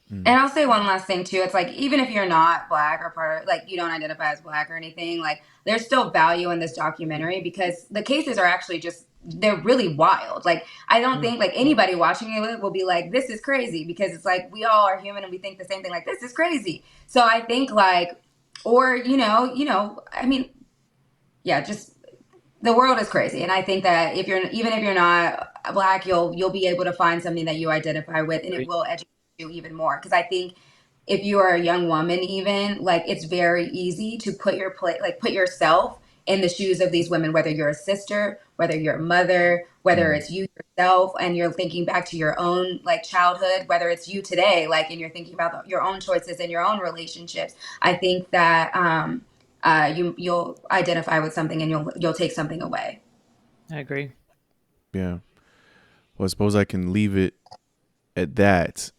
And I'll say one last thing too. It's like, even if you're not Black or part of, like, you don't identify as Black or anything, like, there's still value in this documentary because the cases are actually just, they're really wild. Like, I don't think like anybody watching it will be like, this is crazy, because it's like, we all are human and we think the same thing, like, this is crazy. So I think like, or, you know, I mean, yeah, just the world is crazy. And I think that even if you're not Black, you'll be able to find something that you identify with, and it will educate you even more. Because I think if you are a young woman, even, like, it's very easy to put yourself in the shoes of these women, whether you're a sister, whether you're a mother, whether it's you yourself, and you're thinking back to your own like childhood, whether it's you today, like, and you're thinking about your own choices and your own relationships. I think that you'll identify with something and you'll take something away. I agree. Yeah. Well, I suppose I can leave it at that.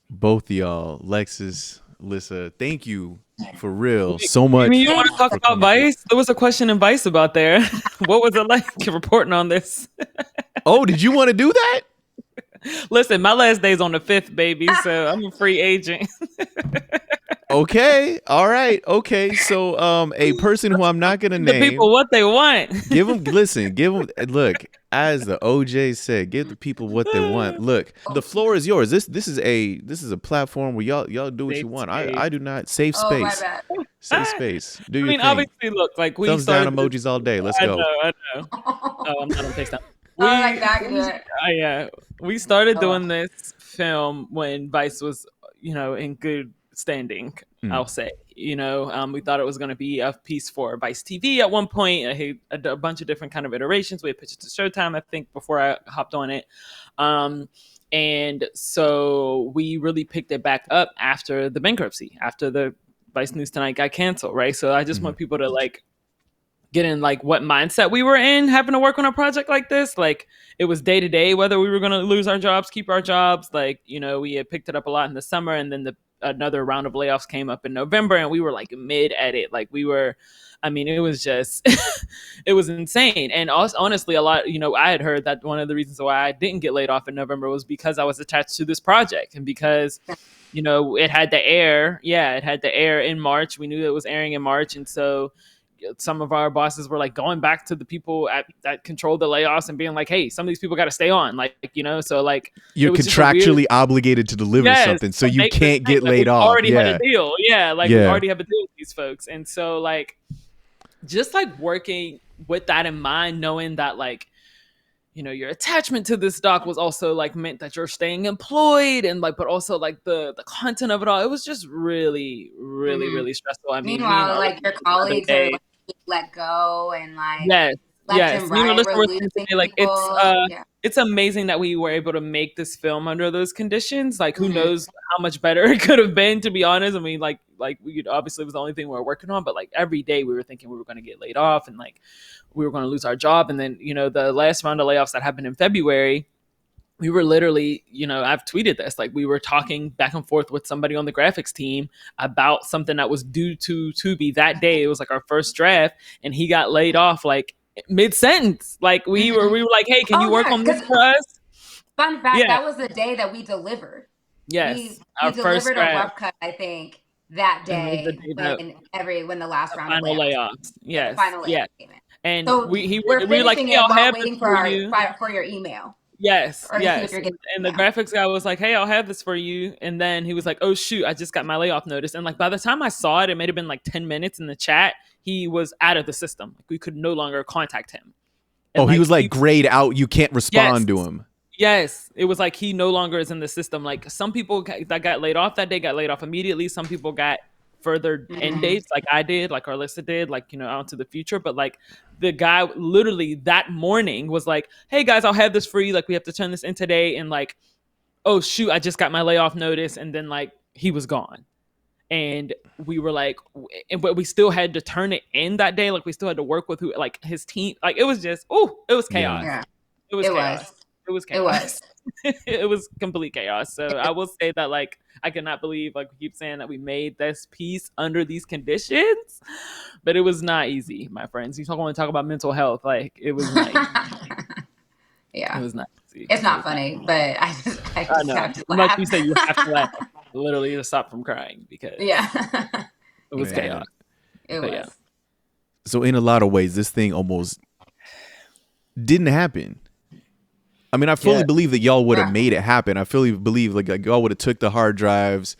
Both of y'all, Alexis, Alyssa, thank you for real so much. I mean, you want to talk about Vice? There was a question in Vice about there. What was it like reporting on this? Oh, did you want to do that? Listen, my last day's on the 5th, baby, so I'm a free agent. Okay. All right. Okay. So, a person who I'm not gonna name. The people what they want. Give them. Look, as the OJ said, give the people what they want. Look, the floor is yours. This is a platform where y'all do what you want. I do not. Safe space. Safe space. Do your thing. Obviously, look, like we thumbs down emojis all day. Let's go. I know. Oh, I'm not on FaceTime. Like that. Yeah, we started doing this film when Vice was, you know, in good standing, I'll say. You know, we thought it was going to be a piece for Vice TV at one point. I had a bunch of different kind of iterations. We had pitched it to Showtime, I think, before I hopped on it. And so we really picked it back up after the bankruptcy, after the Vice News Tonight got canceled, right? So I just want people to like get in like what mindset we were in having to work on a project like this. Like, it was day to day, whether we were going to lose our jobs, keep our jobs. Like, you know, we had picked it up a lot in the summer, and then another round of layoffs came up in November, and we were like mid at it. Like, we were, I mean, it was just, it was insane. And also, honestly, a lot, you know, I had heard that one of the reasons why I didn't get laid off in November was because I was attached to this project, and because, you know, it had to air. Yeah, it had to air in March. We knew it was airing in March. And so some of our bosses were like going back to the people that controlled the layoffs and being like, hey, some of these people got to stay on. Like, you know, so like, you're contractually obligated to deliver something, so you can't get laid off. Already had a deal. Yeah. Like, we already have a deal with these folks. And so like, just like working with that in mind, knowing that like, you know, your attachment to this doc was also like meant that you're staying employed, and like, but also like the content of it all, it was just really, really, really stressful. I mean, meanwhile, like, your colleagues are like, let go, and like, yes. And right, like, it's amazing that we were able to make this film under those conditions. Like, who knows how much better it could have been, to be honest. I mean, like, like we obviously was the only thing we were working on, but like every day we were thinking we were going to get laid off and like we were going to lose our job. And then, the last round of layoffs that happened in February, we were literally, I've tweeted this, like we were talking back and forth with somebody on the graphics team about something that was due to Tubi that day. It was like our first draft, and he got laid off like mid-sentence. Like we were like, hey, can you work on this for us? Fun fact, that was the day that we delivered. Yes, we our first delivered a rough draft. cut, I think, that day when the last round of layoffs. Yes, the final layoffs came in. And So we we're were like, finishing hey, it I'll while have this waiting for your email. Yes, Or to see if yes. you're getting And the graphics guy was like, hey, I'll have this for you. And then he was like, oh, shoot, I just got my layoff notice. And like by the time I saw it, it may have been like 10 minutes in the chat. He was out of the system. Like we could no longer contact him. And he was like grayed out. You can't respond to him. Yes, it was like he no longer is in the system. Like some people that got laid off that day got laid off immediately. Some people got further end dates, like I did, like Arlissa did, like out into the future. But like the guy literally that morning was like, "Hey guys, I'll have this for you. Like we have to turn this in today." And like, oh shoot, I just got my layoff notice, and then like he was gone. And we were like, but we still had to turn it in that day. Like we still had to work with like his team. Like it was just, it was chaos. Yeah. It was chaos. It was chaos. It was complete chaos. So I will say that like I cannot believe, like we keep saying, that we made this piece under these conditions, but it was not easy, my friends. You want to talk about mental health? Like it was not easy. Yeah, it was not easy. It's not funny, but I just know. have to laugh. Like you said, you have to laugh, literally, to stop from crying because it was chaos. It was. Yeah. So in a lot of ways, this thing almost didn't happen. I mean, I fully believe that y'all would have made it happen. I fully believe like y'all would have took the hard drives,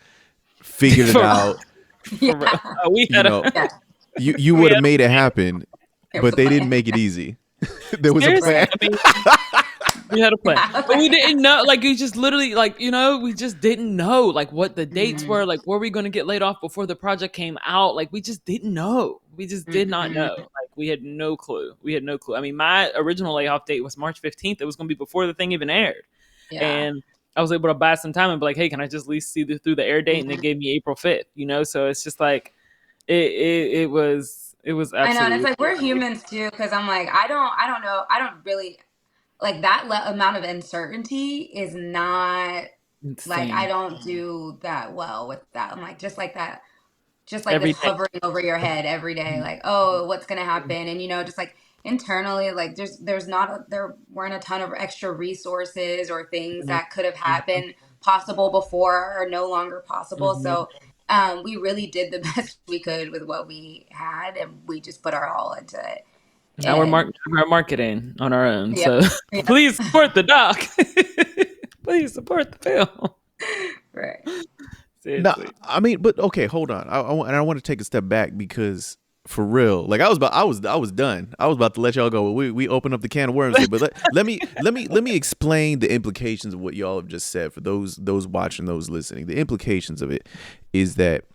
figured it out. You would have made it happen, but they didn't make it easy. There was a plan. We had a plan, but we didn't know. Like you just literally, like we just didn't know like what the dates were. Like were we going to get laid off before the project came out? Like we just didn't know. We just did not know. Like we had no clue. I mean, my original layoff date was March 15th. It was going to be before the thing even aired, and I was able to buy some time and be like, hey, can I just at least see through the air date? And they gave me April 5th. So it's just like it was absolutely. I know, and it's like we're humans too, because I'm like I don't know. I don't really. Like that amount of uncertainty is not insane. Like I don't do that well with that. I'm like just like that, just like this hovering over your head every day. Like, oh, what's gonna happen? And just like internally, like there weren't a ton of extra resources or things that could have happened possible before or no longer possible. So we really did the best we could with what we had, and we just put our all into it. Now we're marketing on our own, so please support the doc. Please support the film. Right. No, I mean, but okay, hold on. I want to take a step back because for real, like I was done. I was about to let y'all go. We open up the can of worms here, but let me explain the implications of what y'all have just said for those watching, those listening. The implications of it is that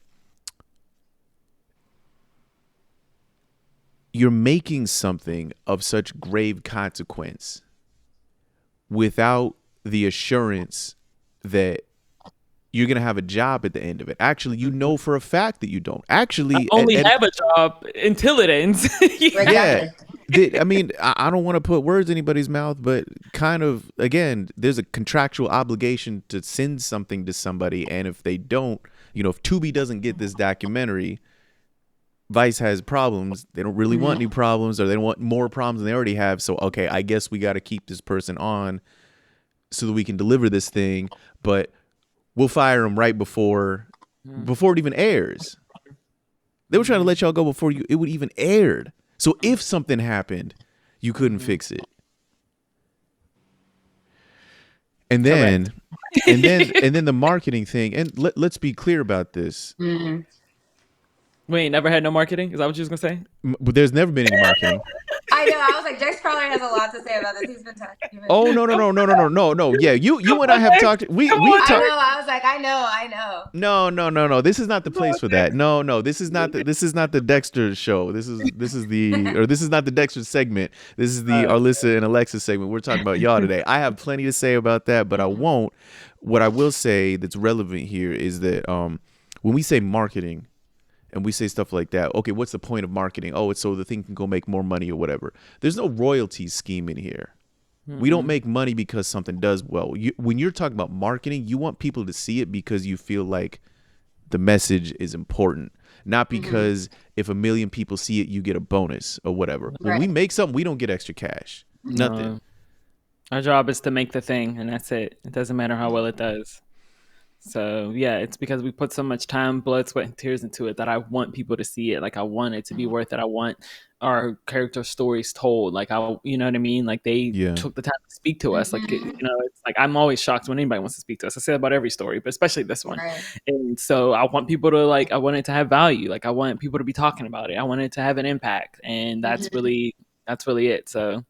you're making something of such grave consequence without the assurance that you're going to have a job at the end of it. Actually, you know for a fact that you don't. Actually, I only have a job until it ends. Yeah. I mean, I don't want to put words in anybody's mouth, but kind of, again, there's a contractual obligation to send something to somebody. And if they don't, if Tubi doesn't get this documentary, Vice has problems. They don't really want any problems, or they don't want more problems than they already have. So, okay, I guess we got to keep this person on so that we can deliver this thing. But we'll fire him right before it even airs. They were trying to let y'all go before it would even aired. So if something happened, you couldn't fix it. And then, and then the marketing thing. And let's be clear about this. We ain't never had no marketing? Is that what you was going to say? But there's never been any marketing. I know. I was like, Jax Crawler has a lot to say about this. He's been talking. Oh, no. Yeah, you and I have talked. We talked. I know. I was like, I know. No. This is not the place for that. No. This is not the Dexter show. This is not the Dexter segment. This is the Arlissa and Alexis segment. We're talking about y'all today. I have plenty to say about that, but I won't. What I will say that's relevant here is that when we say marketing, and we say stuff like that. Okay, what's the point of marketing? Oh, it's so the thing can go make more money or whatever. There's no royalty scheme in here. We don't make money because something does well. When you're talking about marketing, you want people to see it because you feel like the message is important, not because if 1 million people see it, you get a bonus or whatever. When we make something, we don't get extra cash. Nothing. Our job is to make the thing, and that's it. It doesn't matter how well it does. So yeah, it's because we put so much time, blood, sweat, and tears into it that I want people to see it. Like I want it to be worth it. I want our character stories told. Like you know what I mean? Like they took the time to speak to us. Like it's like I'm always shocked when anybody wants to speak to us. I say that about every story, but especially this one. And so I want people to I want it to have value. Like I want people to be talking about it. I want it to have an impact, and that's really it. So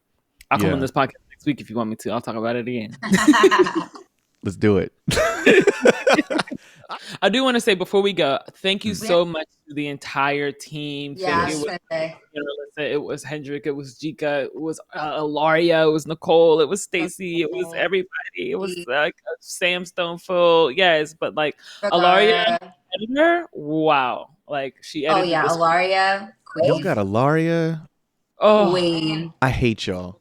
I'll come on this podcast next week if you want me to. I'll talk about it again. Let's do it. I do want to say before we go, thank you so much to the entire team. Yeah, it was Hendrik, it was Jika, it was Ilaria, it was Nicole, it was Stacy, it was everybody. It was Sam Stoneful. Yes, but like Ilaria, editor, wow. Like she edited this. Ilaria. Y'all got Ilaria. Oh, Queen. I hate y'all.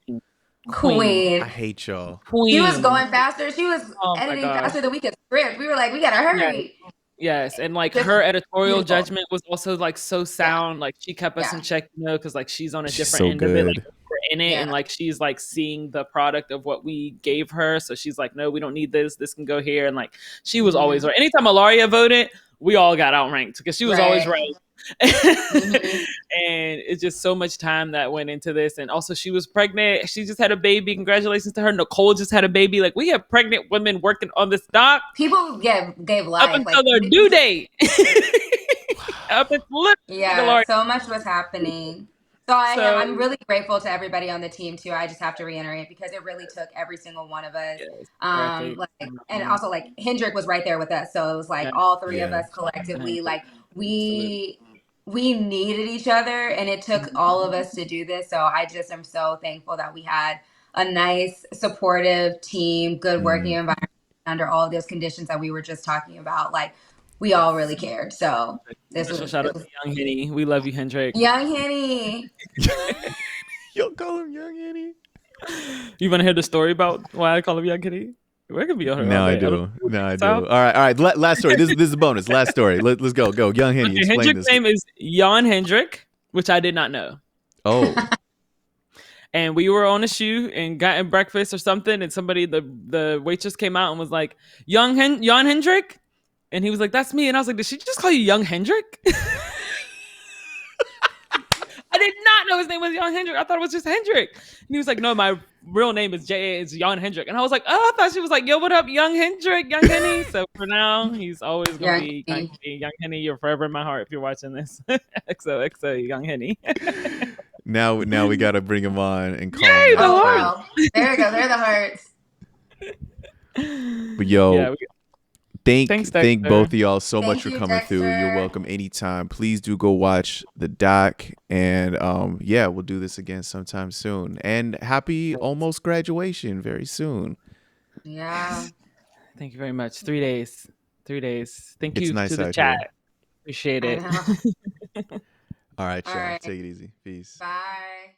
Queen. I hate y'all. She was going faster. She was editing faster than we could script. We were like, we gotta hurry. Yes, and like her editorial judgment was also like so sound. Like she kept us in check, because like she's on a different end of it. Like, we're in it, and like she's like seeing the product of what we gave her. So she's like, no, we don't need this. This can go here. And like she was always right. Anytime Ilaria voted, we all got outranked because she was always right. And it's just so much time that went into this. And also she was pregnant. She just had a baby. Congratulations to her. Nicole just had a baby. Like we have pregnant women working on this doc. People gave life up until their due date. Up until so much was happening. So I'm really grateful to everybody on the team too. I just have to reiterate because it really took every single one of us. And also like Hendrik was right there with us. So it was like all three of us collectively, like we needed each other, and it took all of us to do this. So I just am so thankful that we had a nice, supportive team, good working environment under all of those conditions that we were just talking about. Like we all really cared. So shout out to Young Henny. We love you, Hendrik. Young Henny. You'll call him Young Henny. You want to hear the story about why I call him Young Henny? We're gonna be on her. Now I do. All right. Last story. This is a bonus. Last story. Let's go. Young Henny. Explain Hendrik's name is Jan Hendrik, which I did not know. Oh. And we were on a shoot and gotten breakfast or something, and somebody, the waitress came out and was like, Jan Hendrik? And he was like, that's me. And I was like, did she just call you Young Hendrik? I did not know his name was Jan Hendrik. I thought it was just Hendrik. And he was like, no, my real name is Jan Hendrik. And I was like, oh, I thought she was like, yo, what up, Young Hendrik, Young Henny? So for now, he's always going to be Young Henny. You're forever in my heart if you're watching this. XOXO, Young Henny. Now we got to bring him on and call him. Oh, wow. There we go. They're the hearts. But yo, thank both of y'all so much for you, coming Dexter. through. You're welcome anytime. Please do go watch the doc, and we'll do this again sometime soon. And happy almost graduation very soon. Yeah. Thank you very much. 3 days. Thank you nice to the out chat. here. Appreciate it. All right, y'all. Take it easy. Peace. Bye.